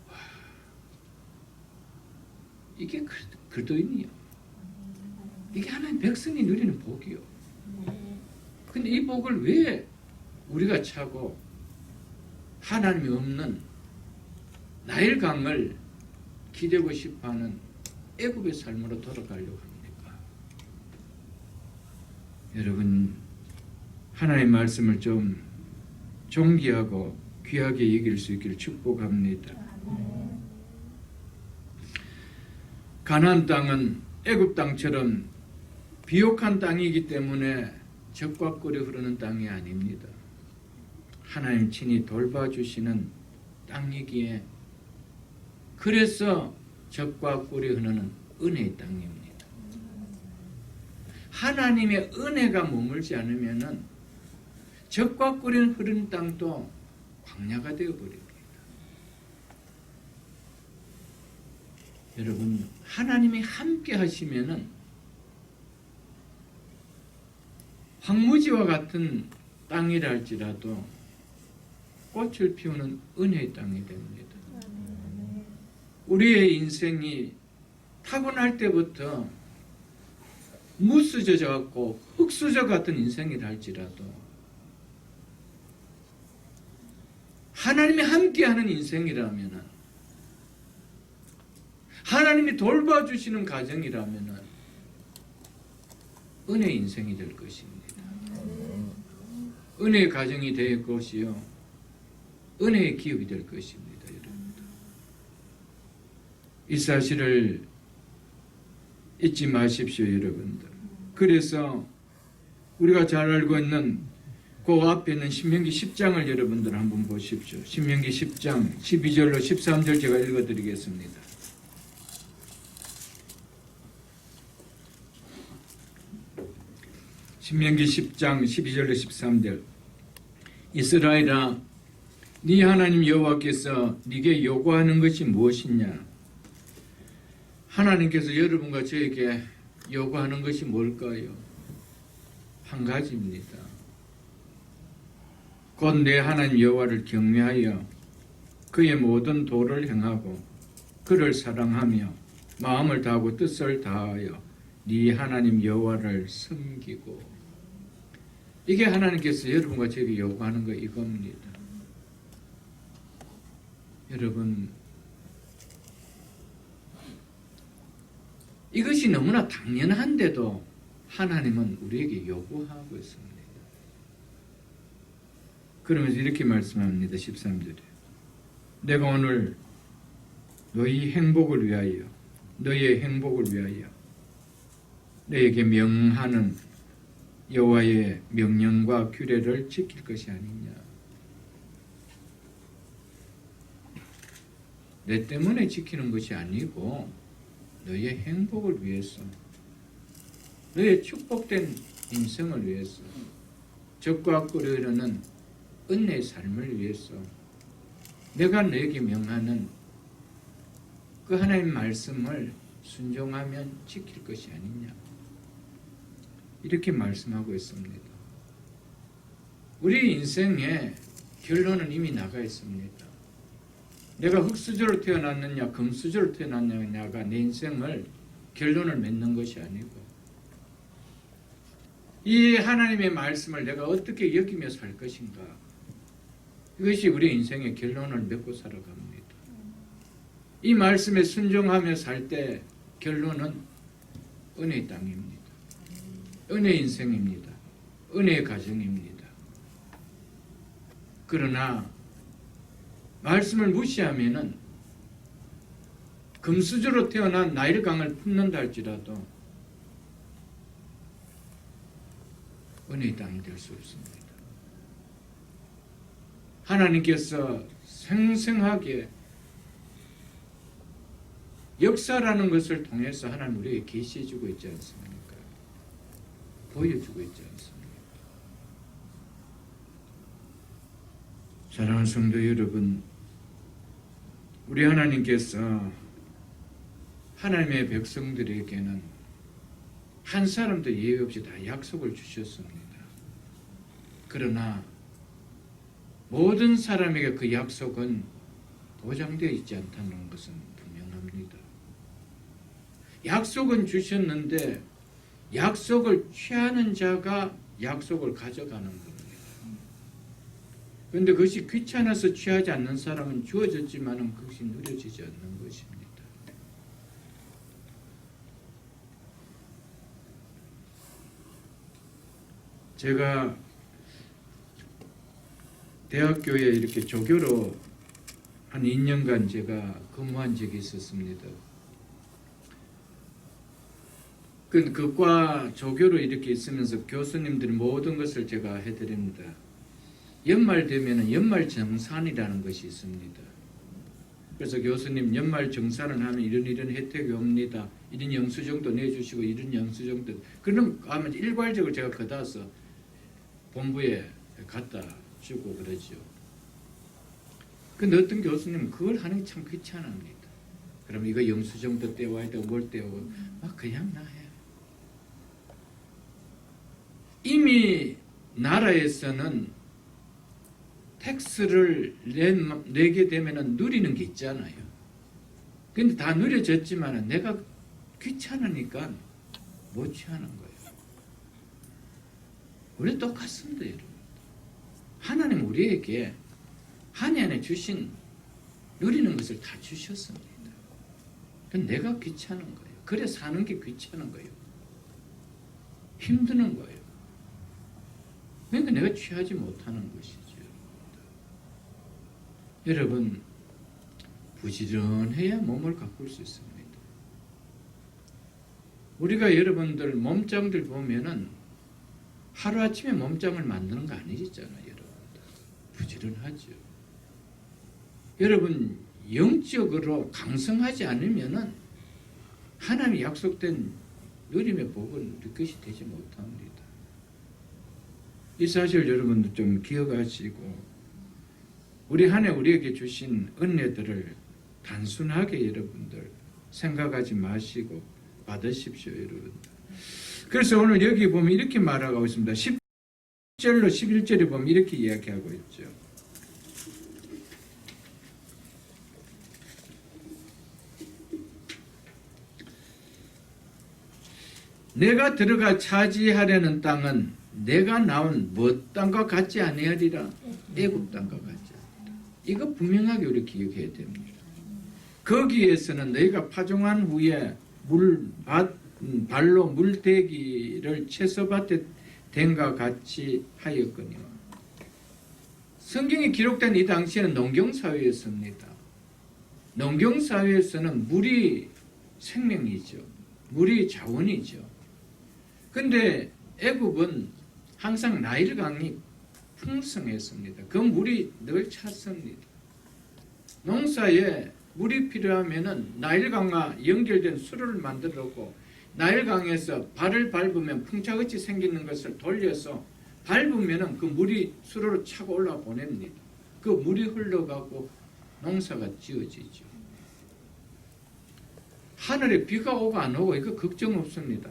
와, 이게 그리스도인이요. 이게 하나님 백성이 누리는 복이요. 근데 이 복을 왜 우리가 차고 하나님이 없는 나일강을 기대고 싶어하는 애굽의 삶으로 돌아가려고 합니까? 여러분, 하나님의 말씀을 좀 존귀하고 귀하게 여길 수 있기를 축복합니다. 가나안 땅은 애굽 땅처럼 비옥한 땅이기 때문에 적과 꿀이 흐르는 땅이 아닙니다. 하나님 친히 돌봐주시는 땅이기에 그래서 적과 꿀이 흐르는 은혜의 땅입니다. 하나님의 은혜가 머물지 않으면은 적과 꿀이 흐르는 땅도 광야가 되어버립니다. 여러분, 하나님이 함께 하시면은 황무지와 같은 땅이라 할지라도 꽃을 피우는 은혜의 땅이 됩니다. 우리의 인생이 타고날 때부터 무수저 같고 흙수저 같은 인생이라 할지라도 하나님이 함께하는 인생이라면, 하나님이 돌봐주시는 가정이라면 은혜의 인생이 될 것입니다. 은혜의 가정이 될 것이요, 은혜의 기업이 될 것입니다. 여러분들, 이 사실을 잊지 마십시오, 여러분들. 그래서 우리가 잘 알고 있는 그 앞에 있는 신명기 10장을 여러분들 한번 보십시오. 신명기 10장 12절로 13절 제가 읽어드리겠습니다. 신명기 10장 12절로 13절. 이스라엘아, 네 하나님 여호와께서 네게 요구하는 것이 무엇이냐? 하나님께서 여러분과 저에게 요구하는 것이 뭘까요? 한 가지입니다. 곧 내 하나님 여호와를 경외하여 그의 모든 도를 행하고 그를 사랑하며 마음을 다하고 뜻을 다하여 네 하나님 여호와를 섬기고. 이게 하나님께서 여러분과 저에게 요구하는 거 이겁니다. 여러분, 이것이 너무나 당연한데도 하나님은 우리에게 요구하고 있습니다. 그러면서 이렇게 말씀합니다. 13절에 내가 오늘 너희 행복을 위하여, 너희의 행복을 위하여 너희에게 명하는 여호와의 명령과 규례를 지킬 것이 아니냐. 내 때문에 지키는 것이 아니고 너희의 행복을 위해서, 너희의 축복된 인생을 위해서, 적과 꿀이 흐르는 은혜의 삶을 위해서 내가 너에게 명하는 그 하나님 말씀을 순종하면 지킬 것이 아니냐. 이렇게 말씀하고 있습니다. 우리 인생의 결론은 이미 나가 있습니다. 내가 흙수저로 태어났느냐 금수저로 태어났느냐가 내 인생을 결론을 맺는 것이 아니고, 이 하나님의 말씀을 내가 어떻게 여기며 살 것인가, 이것이 우리 인생의 결론을 맺고 살아갑니다. 이 말씀에 순종하며 살 때 결론은 은혜의 땅입니다. 은혜의 인생입니다. 은혜의 가정입니다. 그러나 말씀을 무시하면은 금수저로 태어난 나일강을 품는다 할지라도 은혜의 땅이 될 수 없습니다. 하나님께서 생생하게 역사라는 것을 통해서 하나님 우리에게 계시해주고 있지 않습니까? 보여주고 있지 않습니까? 사랑하는 성도 여러분, 우리 하나님께서 하나님의 백성들에게는 한 사람도 예외 없이 다 약속을 주셨습니다. 그러나 모든 사람에게 그 약속은 보장되어 있지 않다는 것은 분명합니다. 약속은 주셨는데 약속을 취하는 자가 약속을 가져가는 겁니다. 그런데 그것이 귀찮아서 취하지 않는 사람은 주어졌지만 그것이 누려지지 않는 것입니다. 제가 대학교에 이렇게 조교로 한 2년간 제가 근무한 적이 있었습니다. 그과 조교로 이렇게 있으면서 교수님들이 모든 것을 제가 해드립니다. 연말 되면은 연말 정산이라는 것이 있습니다. 그래서 교수님 연말 정산을 하면 이런 혜택이 옵니다. 이런 영수증도 내주시고 이런 영수증도 그럼 하면 일괄적으로 제가 걷어서 본부에 갖다 주고 그러죠. 근데 어떤 교수님은 그걸 하는 게 참 귀찮습니다. 그럼 이거 영수증도 떼와야 되고 뭘 떼고 막 그냥 나 해. 이미 나라에서는 텍스를 내게 되면 누리는 게 있잖아요. 근데 다 누려졌지만 내가 귀찮으니까 못 취하는 거예요. 우리 똑같습니다, 여러분. 하나님 우리에게 한 해 안에 주신 누리는 것을 다 주셨습니다. 근데 내가 귀찮은 거예요. 그래 사는 게 귀찮은 거예요. 힘드는 거예요. 그러니까 내가 취하지 못하는 것이죠. 여러분, 부지런해야 몸을 가꿀 수 있습니다. 우리가 여러분들 몸짱들 보면은 하루아침에 몸짱을 만드는 거 아니잖아요, 여러분들. 부지런하죠. 여러분, 영적으로 강성하지 않으면은 하나님이 약속된 누림의 복은 우리 것이 되지 못합니다. 이 사실 여러분들 좀 기억하시고 우리 한 해 우리에게 주신 은혜들을 단순하게 여러분들 생각하지 마시고 받으십시오, 여러분들. 그래서 오늘 여기 보면 이렇게 말하고 있습니다. 10절로 11절에 보면 이렇게 이야기하고 있죠. 내가 들어가 차지하려는 땅은 내가 나온 뭐 땅과 같지 아니하리라. 애굽 땅과 같지 아니하리라. 이거 분명하게 우리 기억해야 됩니다. 거기에서는 너희가 파종한 후에 발로 물대기를 채소밭에 댄과 같이 하였거니와. 성경에 기록된 이 당시에는 농경사회였습니다. 농경사회에서는 물이 생명이죠. 물이 자원이죠. 근데 애굽은 항상 나일강이 풍성했습니다. 그 물이 늘 찼습니다. 농사에 물이 필요하면은 나일강과 연결된 수로를 만들어 놓고 나일강에서 발을 밟으면 풍차같이 생기는 것을 돌려서 밟으면은 그 물이 수로로 차고 올라 보냅니다. 그 물이 흘러가고 농사가 지어지죠. 하늘에 비가 오고 안 오고 이거 걱정 없습니다.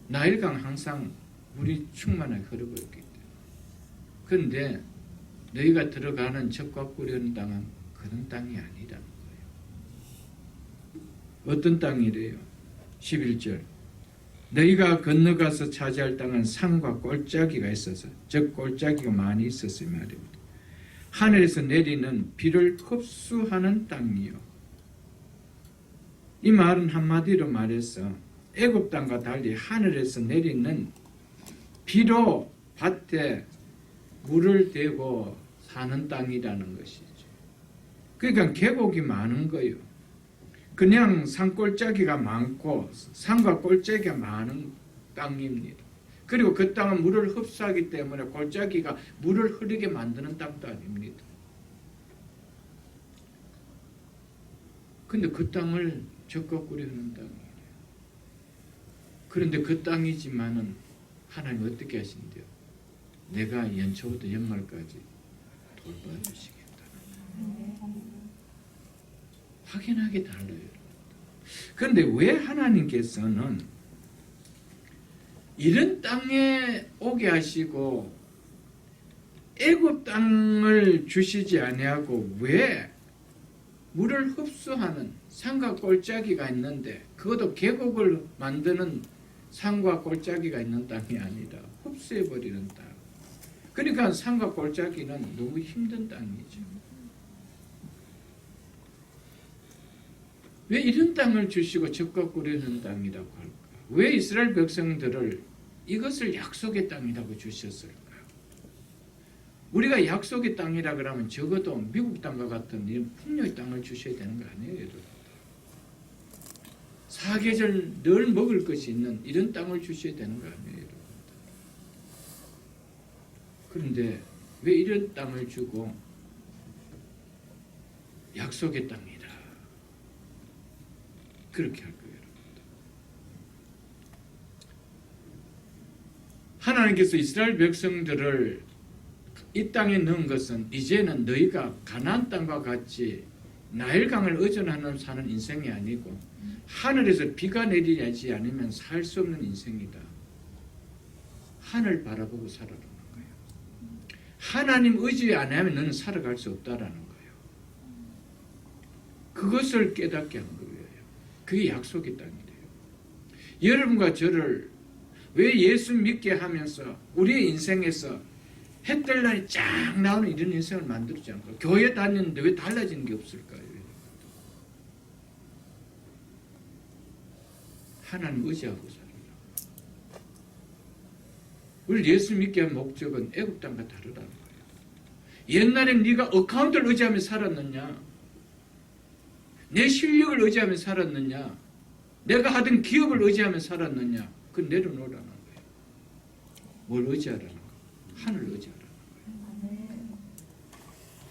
나일강 항상 물이 충만하게 흐르고 있기 때문에. 그런데 너희가 들어가는 적과 꾸려는 땅은 그런 땅이 아니라는 거예요. 어떤 땅이래요? 11절. 너희가 건너가서 차지할 땅은 산과 골짜기가 있어서, 즉 골짜기가 많이 있어서 이 말입니다. 하늘에서 내리는 비를 흡수하는 땅이요. 이 말은 한마디로 말해서 애굽 땅과 달리 하늘에서 내리는 비로 밭에 물을 대고 사는 땅이라는 것이죠. 그러니까 계곡이 많은 거예요. 그냥 산골짜기가 많고 산과 골짜기가 많은 땅입니다. 그리고 그 땅은 물을 흡수하기 때문에 골짜기가 물을 흐르게 만드는 땅도 아닙니다. 근데 그 땅을 적과 꾸려는 땅이에요. 그런데 그 땅이지만은 하나님 어떻게 하신대요? 내가 연초부터 연말까지 돌봐주시겠다. 확연하게 달라요. 그런데 왜 하나님께서는 이런 땅에 오게 하시고 애굽 땅을 주시지 아니하고 왜 물을 흡수하는 산과 골짜기가 있는데 그것도 계곡을 만드는 산과 골짜기가 있는 땅이 아니라 흡수해버리는 땅. 그러니까 산과 골짜기는 너무 힘든 땅이죠. 왜 이런 땅을 주시고 적과 꾸려는 땅이라고 할까? 왜 이스라엘 백성들을 이것을 약속의 땅이라고 주셨을까? 우리가 약속의 땅이라 그러면 적어도 미국 땅과 같은 이런 풍요의 땅을 주셔야 되는 거 아니에요, 여러분? 사계절 늘 먹을 것이 있는 이런 땅을 주셔야 되는 거 아니에요, 여러분. 그런데 왜 이런 땅을 주고 약속의 땅이라 그렇게 할 거예요, 여러분. 하나님께서 이스라엘 백성들을 이 땅에 넣은 것은 이제는 너희가 가나안 땅과 같이 나일강을 의존하는 사는 인생이 아니고 하늘에서 비가 내리지 않으면 살 수 없는 인생이다. 하늘 바라보고 살아라는 거예요. 하나님 의지 안 하면 너는 살아갈 수 없다라는 거예요. 그것을 깨닫게 한 거예요. 그게 약속의 땅이 돼요. 여러분과 저를 왜 예수 믿게 하면서 우리의 인생에서 해뜰 날이 쫙 나오는 이런 인생을 만들지 않고 교회 다니는데 왜 달라지는 게 없을까요? 하나님 의지하고 살아라. 우리 예수 믿게 한 목적은 애국 땅과 다르다는 거예요. 옛날에 네가 어카운트를 의지하며 살았느냐? 내 실력을 의지하며 살았느냐? 내가 하던 기업을 의지하며 살았느냐? 그건 내려놓으라는 거예요. 뭘 의지하라는 거예요? 하늘을 의지하라는 거예요.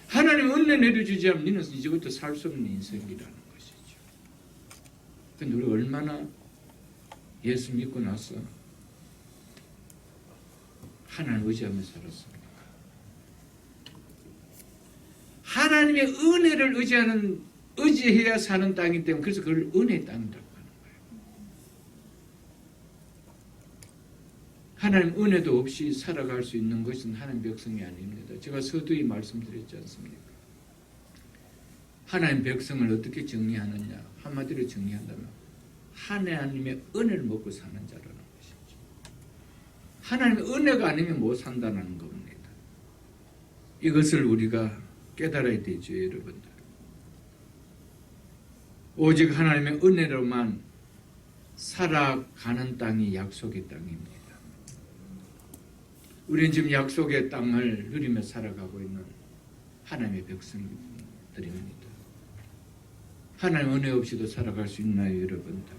하나님 은혜 내려주지 않으면 너는 이제부터 살 수 없는 인생이라는 것이죠. 근데 우리 얼마나 예수 믿고 나서 하나님 의지하며 살았습니까? 하나님의 은혜를 의지해야 사는 땅이기 때문에 그래서 그걸 은혜의 땅이라고 하는 거예요. 하나님 은혜도 없이 살아갈 수 있는 것은 하나님 백성이 아닙니다. 제가 서두에 말씀드렸지 않습니까? 하나님 백성을 어떻게 정리하느냐? 한마디로 정리한다면 하나님의 은혜를 먹고 사는 자라는 것이죠. 하나님의 은혜가 아니면 못 산다는 겁니다. 이것을 우리가 깨달아야 되죠, 여러분들. 오직 하나님의 은혜로만 살아가는 땅이 약속의 땅입니다. 우리는 지금 약속의 땅을 누리며 살아가고 있는 하나님의 백성들입니다. 하나님 은혜 없이도 살아갈 수 있나요, 여러분들?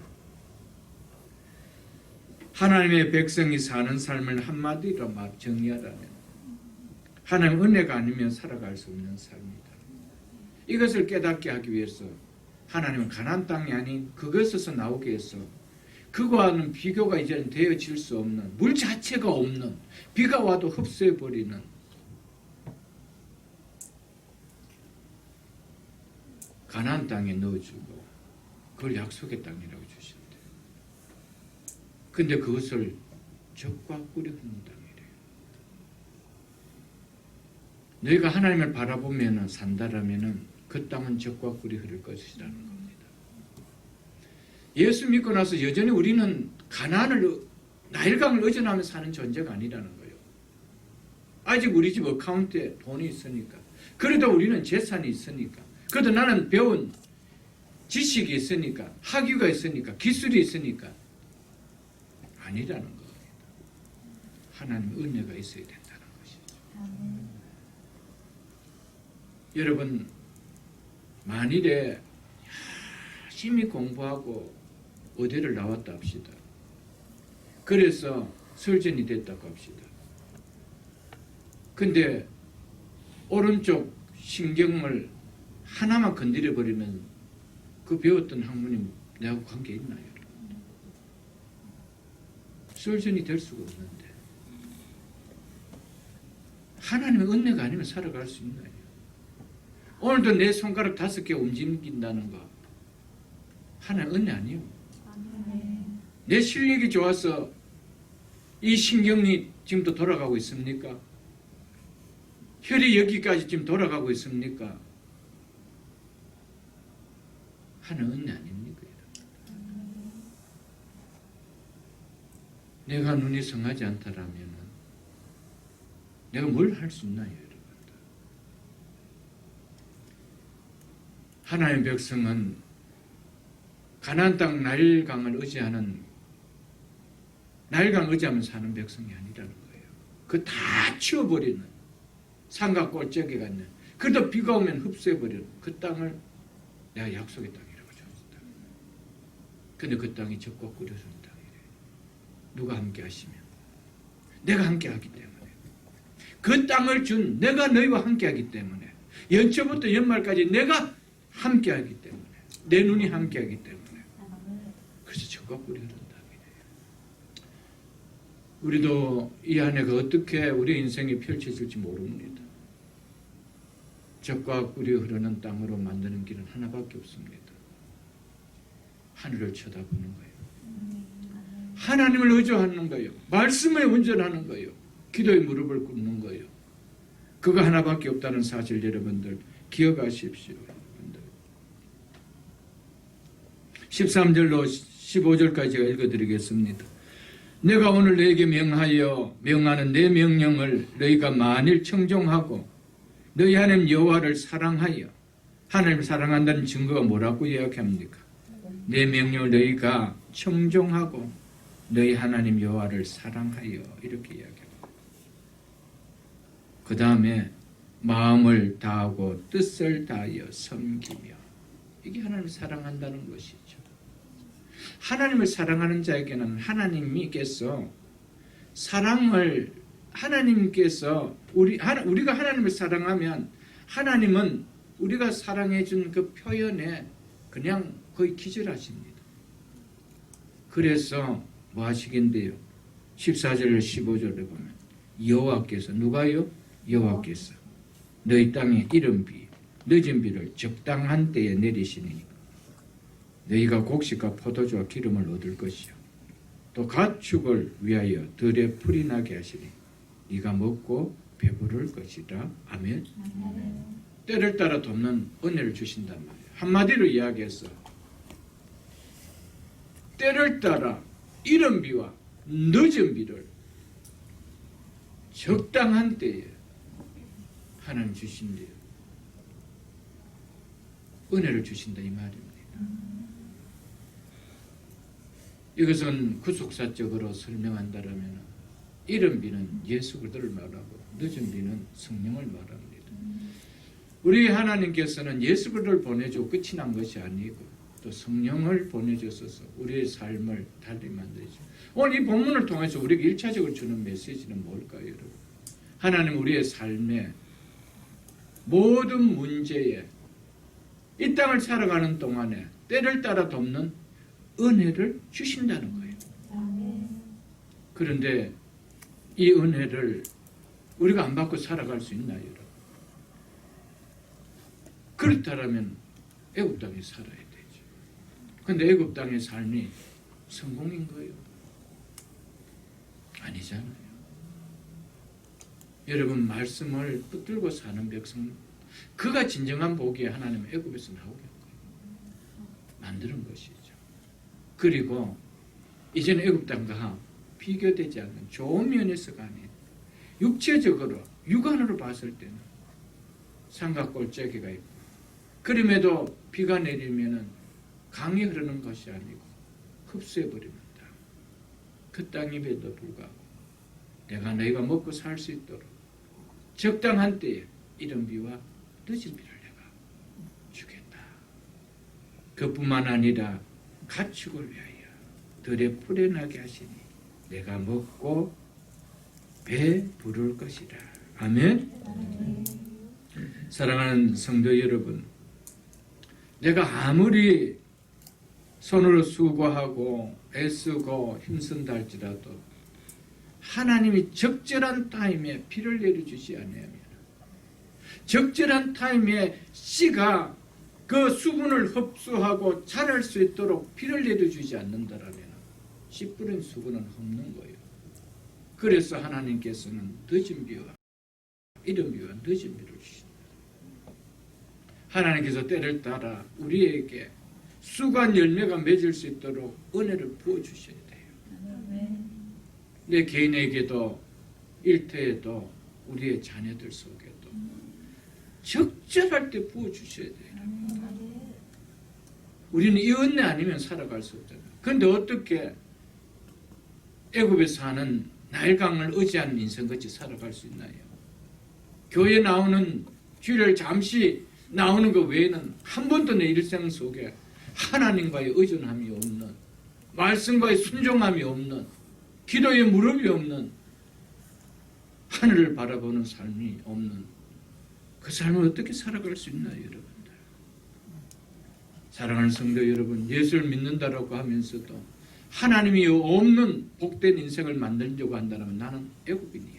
하나님의 백성이 사는 삶을 한마디로 정리하라면 하나님 은혜가 아니면 살아갈 수 없는 삶이다. 이것을 깨닫게 하기 위해서 하나님은 가나안 땅이 아닌 그것에서 나오게 해서 그거와는 비교가 이제는 되어질 수 없는 물 자체가 없는 비가 와도 흡수해버리는 가나안 땅에 넣어주고 그걸 약속의 땅이라고 주신대요. 근데 그것을 적과 꿀이 흐르는 땅이래요. 너희가 하나님을 바라보면 산다라면 그 땅은 적과 꿀이 흐를 것이라는 겁니다. 예수 믿고 나서 여전히 우리는 가나안을 나일강을 의존하며 사는 존재가 아니라는 거예요. 아직 우리 집 어카운트에 돈이 있으니까 그래도 우리는 재산이 있으니까 그래도 나는 배운 지식이 있으니까 학위가 있으니까 기술이 있으니까 아니라는 겁니다. 하나님 은혜가 있어야 된다는 것이죠. 여러분 만일에 열심히 공부하고 의대를 나왔다 합시다. 그래서 설전이 됐다고 합시다. 근데 오른쪽 신경을 하나만 건드려버리면 그 배웠던 학문이 내하고 관계 있나요? 설전이 될 수가 없는데 하나님의 은혜가 아니면 살아갈 수 있나요? 오늘도 내 손가락 5개 움직인다는 거 하나님 은혜 아니에요? 내 실력이 좋아서 이 신경이 지금도 돌아가고 있습니까? 혈이 여기까지 지금 돌아가고 있습니까? 하나님 은혜 아닙니까? 내가 눈이 성하지 않다라면 내가 뭘 할 수 있나요, 여러분? 하나님의 백성은 가나안 땅 나일강을 의지하는 나일강을 의지하면 사는 백성이 아니라는 거예요. 그 다 치워버리는 산과 꼴짝이가 있는 그래도 비가 오면 흡수해버리는 그 땅을 내가 약속의 땅이라고 줬다. 근데 그 땅이 적과 꿀이 흐르는 땅이래. 누가 함께 하시면? 내가 함께 하기 때문에. 그 땅을 준 내가 너희와 함께 하기 때문에. 연초부터 연말까지 내가 함께 하기 때문에. 내 눈이 함께 하기 때문에. 그래서 적과 꿀이 흐르는 땅이래. 우리도 이 안에가 어떻게 우리 인생이 펼쳐질지 모릅니다. 적과 꿀이 흐르는 땅으로 만드는 길은 하나밖에 없습니다. 하늘을 쳐다보는 거예요. 하나님을 의존하는 거예요. 말씀에 온전하는 거예요. 기도에 무릎을 꿇는 거예요. 그거 하나밖에 없다는 사실 여러분들 기억하십시오. 여러분들. 13절로 15절까지 제가 읽어드리겠습니다. 내가 오늘 너에게 명하는 내 명령을 너희가 만일 청종하고 너희 하나님 여호와를 사랑하여 하나님을 사랑한다는 증거가 뭐라고 이야기합니까? 내 명령을 너희가 청종하고 너희 하나님 여호와를 사랑하여 이렇게 이야기합니다. 그 다음에 마음을 다하고 뜻을 다하여 섬기며 이게 하나님을 사랑한다는 것이죠. 하나님을 사랑하는 자에게는 하나님께서 우리가 하나님을 사랑하면 하나님은 우리가 사랑해 준 그 표현에 그냥 거의 기절하십니다. 그래서 뭐 하시긴데요. 14절 15절에 보면 여호와께서 누가요? 여호와께서 너희 땅에 이른 비 늦은 비를 적당한 때에 내리시니 너희가 곡식과 포도주와 기름을 얻을 것이요 또 가축을 위하여 들에 풀이 나게 하시니 네가 먹고 배부를 것이라. 아멘. 때를 따라 돕는 은혜를 주신단 말이에요. 한마디로 이야기해서 때를 따라 이른 비와 늦은 비를 적당한 때에 하나님 주신대요. 은혜를 주신다 이 말입니다. 이것은 구속사적으로 설명한다면 이른 비는 예수 그리스도를 말하고 늦은 비는 성령을 말합니다. 우리 하나님께서는 예수 그리스도를 보내주고 끝이 난 것이 아니고 또 성령을 보내주셔서 우리의 삶을 달리 만들죠. 오늘 이 본문을 통해서 우리에게 1차적으로 주는 메시지는 뭘까요, 여러분? 하나님 우리의 삶에 모든 문제에 이 땅을 살아가는 동안에 때를 따라 돕는 은혜를 주신다는 거예요. 그런데 이 은혜를 우리가 안 받고 살아갈 수 있나요, 여러분? 그렇다면 애굽 땅에 살아야 되죠. 그런데 애굽 땅의 삶이 성공인 거예요? 아니잖아요. 여러분 말씀을 붙들고 사는 백성 그가 진정한 복이 하나님은 애굽에서 나오게 만드는 것이죠. 그리고 이제는 애굽 땅과 비교되지 않는 좋은 면에서가 아닌 육체적으로 육안으로 봤을 때는 삼각골짜기가 있고 그럼에도 비가 내리면은 강이 흐르는 것이 아니고 흡수해버립니다. 그 땅임에도 불구하고 내가 너희가 먹고 살 수 있도록 적당한 때에 이른 비와 늦은 비를 내가 주겠다. 그뿐만 아니라 가축을 위하여 들에 풀에 나게 하시니 내가 먹고 배 부를 것이라. 아멘. 사랑하는 성도 여러분, 내가 아무리 손으로 수고하고 애쓰고 힘쓴다 할지라도 하나님이 적절한 타임에 비를 내려주지 않으면 적절한 타임에 씨가 그 수분을 흡수하고 자랄 수 있도록 비를 내려주지 않는다면 씨 뿌린 수분은 없는 거예요. 그래서 하나님께서는 늦은 비와 이른 비와 늦은 비를 주신다. 하나님께서 때를 따라 우리에게 수관 열매가 맺을 수 있도록 은혜를 부어주셔야 돼요. 내 개인에게도 일터에도 우리의 자녀들 속에도 적절할 때 부어주셔야 돼요. 우리는 이 은혜 아니면 살아갈 수 없잖아요. 그런데 어떻게 애굽에 사는 나일강을 의지하는 인생같이 살아갈 수 있나요? 교회 나오는 주일을 잠시 나오는 것 외에는 한 번도 내 일생 속에 하나님과의 의존함이 없는 말씀과의 순종함이 없는, 기도에 무릎이 없는, 하늘을 바라보는 삶이 없는 그 삶을 어떻게 살아갈 수 있나요, 여러분들? 사랑하는 성도 여러분, 예수를 믿는다라고 하면서도 하나님이 없는 복된 인생을 만들려고 한다면 나는 애국인이요,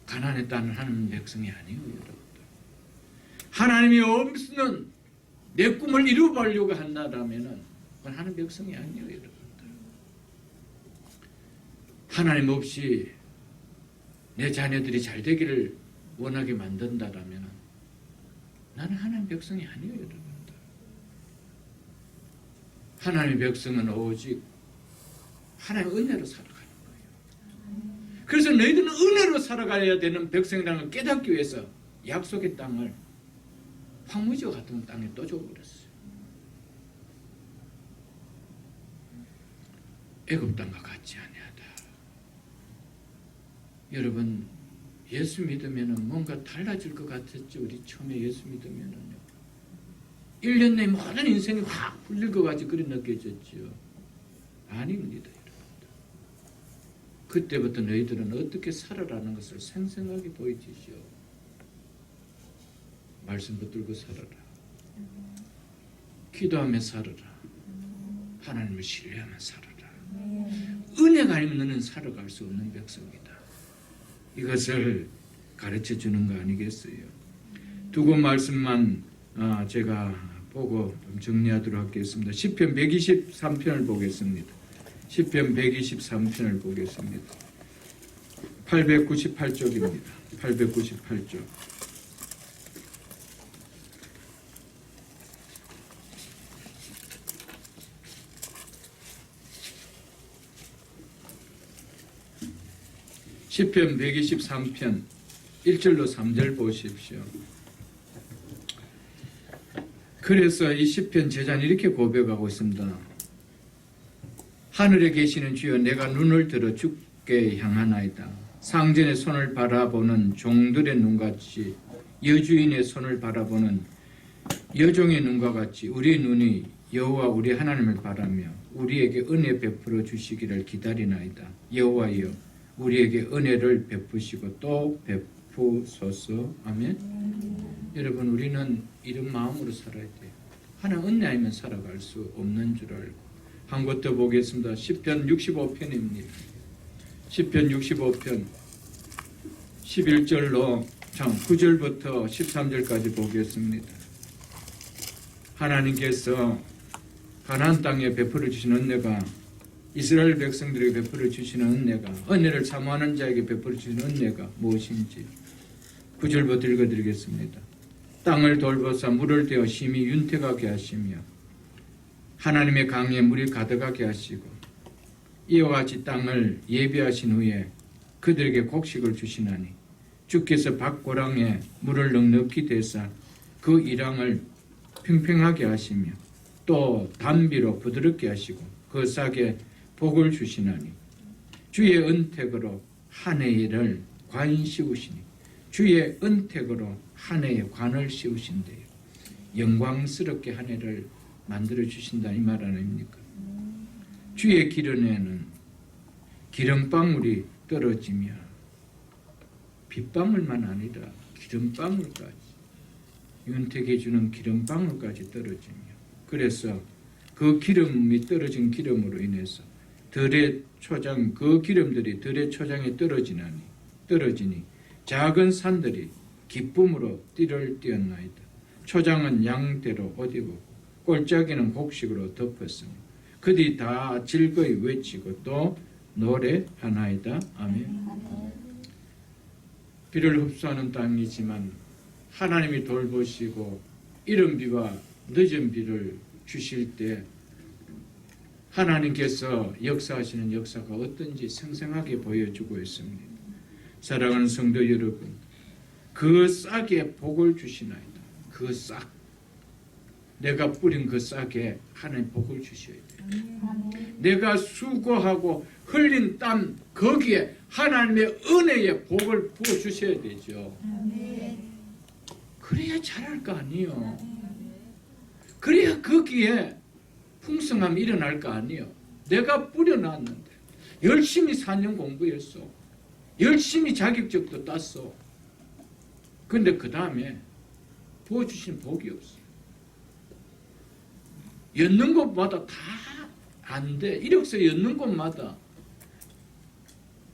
가난에 따른 하나님 백성이 아니에요, 여러분들. 하나님이 없는 내 꿈을 이루어보려고 한다면 그건 하나님 백성이 아니에요, 여러분들. 하나님 없이 내 자녀들이 잘 되기를 원하게 만든다면 나는 하나님 백성이 아니에요, 여러분들. 하나님의 백성은 오직 하나님의 은혜로 살아가는 거예요. 그래서 너희들은 은혜로 살아가야 되는 백성이라는 걸 깨닫기 위해서 약속의 땅을 황무지와 같은 땅에 또 줘버렸어요. 애굽 땅과 같지 아니하다. 여러분, 예수 믿으면 뭔가 달라질 것 같았죠. 우리 처음에 예수 믿으면은요, 1년 내에 모든 인생이 확 풀릴 것 같이 그리 느껴졌죠. 아닙니다, 여러분들. 그때부터 너희들은 어떻게 살아라는 것을 생생하게 보여주시오. 말씀 붙들고 살아라. 기도하며 살아라. 하나님을 신뢰하며 살아라. 은혜가 아니면 너는 살아갈 수 없는 백성이다. 이것을 가르쳐 주는 거 아니겠어요? 두 권 말씀만 제가 보고 좀 정리하도록 하겠습니다. 시편 123편을 보겠습니다. 시편 123편을 보겠습니다. 898쪽입니다. 898쪽. 시편 123편 1절로 3절 보십시오. 그래서 이 시편 제자는 이렇게 고백하고 있습니다. 하늘에 계시는 주여, 내가 눈을 들어 주께 향하나이다. 상전의 손을 바라보는 종들의 눈같이, 여주인의 손을 바라보는 여종의 눈과 같이 우리의 눈이 여호와 우리 하나님을 바라며 우리에게 은혜 베풀어 주시기를 기다리나이다. 여호와여, 우리에게 은혜를 베푸시고 또 베푸소서. 아멘. 여러분, 우리는 이런 마음으로 살아야 돼요. 하나님 은혜 아니면 살아갈 수 없는 줄 알고. 한 곳 더 보겠습니다. 시편 65편입니다. 시편 65편 11절로 9절부터 13절까지 보겠습니다. 하나님께서 가나안 땅에 베풀어 주신 은혜가, 이스라엘 백성들에게 베풀어 주시는 은혜가, 은혜를 사모하는 자에게 베풀어 주시는 은혜가 무엇인지 9절부터 읽어드리겠습니다. 땅을 돌보사 물을 대어 심히 윤택하게 하시며 하나님의 강에 물이 가득하게 하시고 이와 같이 땅을 예비하신 후에 그들에게 곡식을 주시나니 주께서 밭고랑에 물을 넉넉히 대사 그 이랑을 평평하게 하시며 또 단비로 부드럽게 하시고 그 싹에 복을 주시나니 주의 은택으로 한 해를 관 씌우시니 주의 은택으로 한 해에 관을 씌우신대요. 영광스럽게 한 해를 만들어 주신다, 이 말 아닙니까? 주의 기름에는 기름방울이 떨어지며 빗방울만 아니라 기름방울까지, 윤택해 주는 기름방울까지 떨어지며, 그래서 그 기름이 떨어진 기름으로 인해서 들의 초장, 그 기름들이 들의 초장에 떨어지니 작은 산들이 기쁨으로 띠를 띄었나이다. 초장은 양대로 어디고 꼴짝이는 곡식으로 덮었으며 그들이 다 즐거이 외치고 또 노래하나이다. 아멘. 비를 흡수하는 땅이지만 하나님이 돌보시고 이른 비와 늦은 비를 주실 때 하나님께서 역사하시는 역사가 어떤지 생생하게 보여주고 있습니다. 사랑하는 성도 여러분, 그 싹에 복을 주시나이다. 그 싹, 내가 뿌린 그 싹에 하나님 복을 주셔야 돼요. 내가 수고하고 흘린 땀, 거기에 하나님의 은혜의 복을 부어주셔야 되죠. 그래야 잘할 거 아니에요. 그래야 거기에 풍성함이 일어날 거 아니에요. 내가 뿌려놨는데 열심히 4년 공부했어. 열심히 자격증도 땄어. 근데 그 다음에 부어주신 복이 없어. 였는 곳마다 다 안 돼. 이력서 였는 곳마다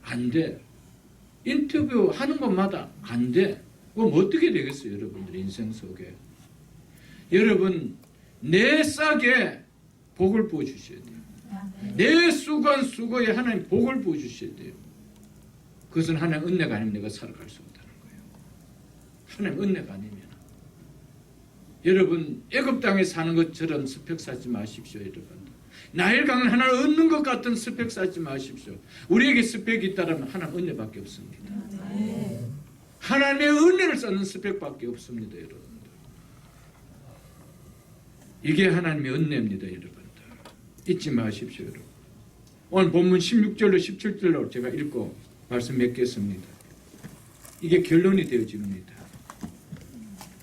안 돼. 인터뷰 하는 곳마다 안 돼. 그럼 어떻게 되겠어요, 여러분들 인생 속에? 여러분, 내 싹에 복을 부어주셔야 돼요. 내 수건 수고에 하나님 복을 부어주셔야 돼요. 그것은 하나님 은혜가 아니면 내가 살아갈 수 없다는 거예요. 하나님 은혜가 아니면. 여러분, 애굽 땅에 사는 것처럼 스펙 쌓지 마십시오, 여러분. 나일강을 하나 얻는 것 같은 스펙 쌓지 마십시오. 우리에게 스펙이 있다면 하나님 은혜밖에 없습니다. 하나님의 은혜를 쌓는 스펙밖에 없습니다, 여러분들. 이게 하나님의 은혜입니다, 여러분들. 잊지 마십시오, 여러분. 오늘 본문 16절로 17절로 제가 읽고 말씀 맺겠습니다. 이게 결론이 되어집니다.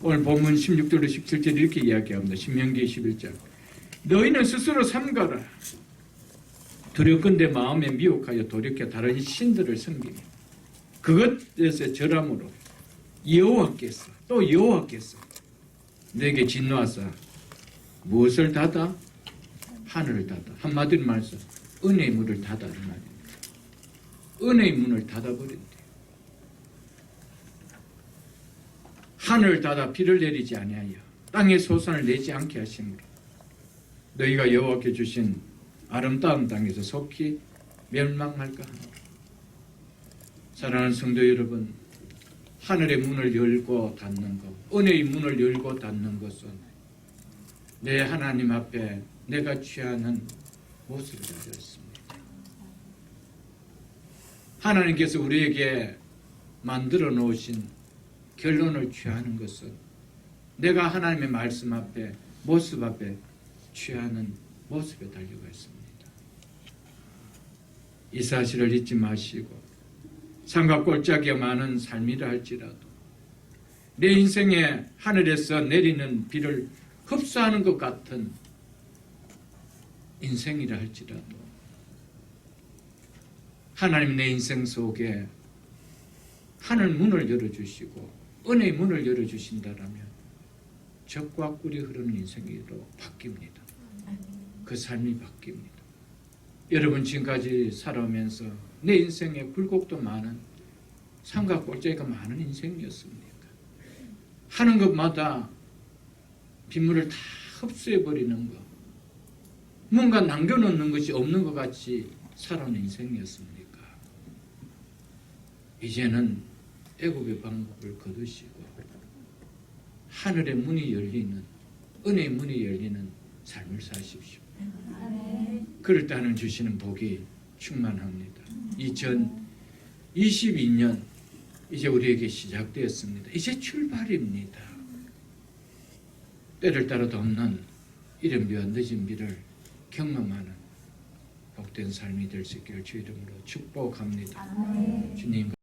오늘 본문 16절로 17절 이렇게 이야기합니다. 신명기 11절. 너희는 스스로 삼가라. 두렵건대 마음에 미혹하여 돌이켜 다른 신들을 섬기니 그것에서 절함으로 여호와께서 또 여호와께서 내게 진노하사 무엇을 닫아? 하늘을 닫아. 한마디로 말해서 은혜의 문을 닫아는 말입니다. 은혜의 문을 닫아버린대. 하늘을 닫아 비를 내리지 아니하여 땅에 소산을 내지 않게 하심으로 너희가 여호와께 주신 아름다운 땅에서 속히 멸망할까 하노라. 사랑하는 성도 여러분, 하늘의 문을 열고 닫는 것, 은혜의 문을 열고 닫는 것은 내 하나님 앞에 내가 취하는 모습을 가졌습니다. 하나님께서 우리에게 만들어 놓으신 결론을 취하는 것은 내가 하나님의 말씀 앞에, 모습 앞에 취하는 모습에 달려가 있습니다. 이 사실을 잊지 마시고 삼각골짜기가 많은 삶이라 할지라도 내 인생에 하늘에서 내리는 비를 흡수하는 것 같은 인생이라 할지라도 하나님 내 인생 속에 하늘 문을 열어주시고 은혜의 문을 열어주신다라면 적과 꿀이 흐르는 인생으로 바뀝니다. 그 삶이 바뀝니다. 여러분 지금까지 살아오면서 내 인생에 굴곡도 많은 삼각골짜기가 많은 인생이었습니까? 하는 것마다 빗물을 다 흡수해버리는 것, 뭔가 남겨놓는 것이 없는 것 같이 살아온 인생이었습니까? 이제는 애굽의 방법을 거두시고 하늘의 문이 열리는, 은혜의 문이 열리는 삶을 사십시오. 그럴 때 하나님 주시는 복이 충만합니다. 2022년 이제 우리에게 시작되었습니다. 이제 출발입니다. 때를 따라도 없는 이른 비와 늦은 비를 경험하는 복된 삶이 될 수 있기를 주 이름으로 축복합니다. 주님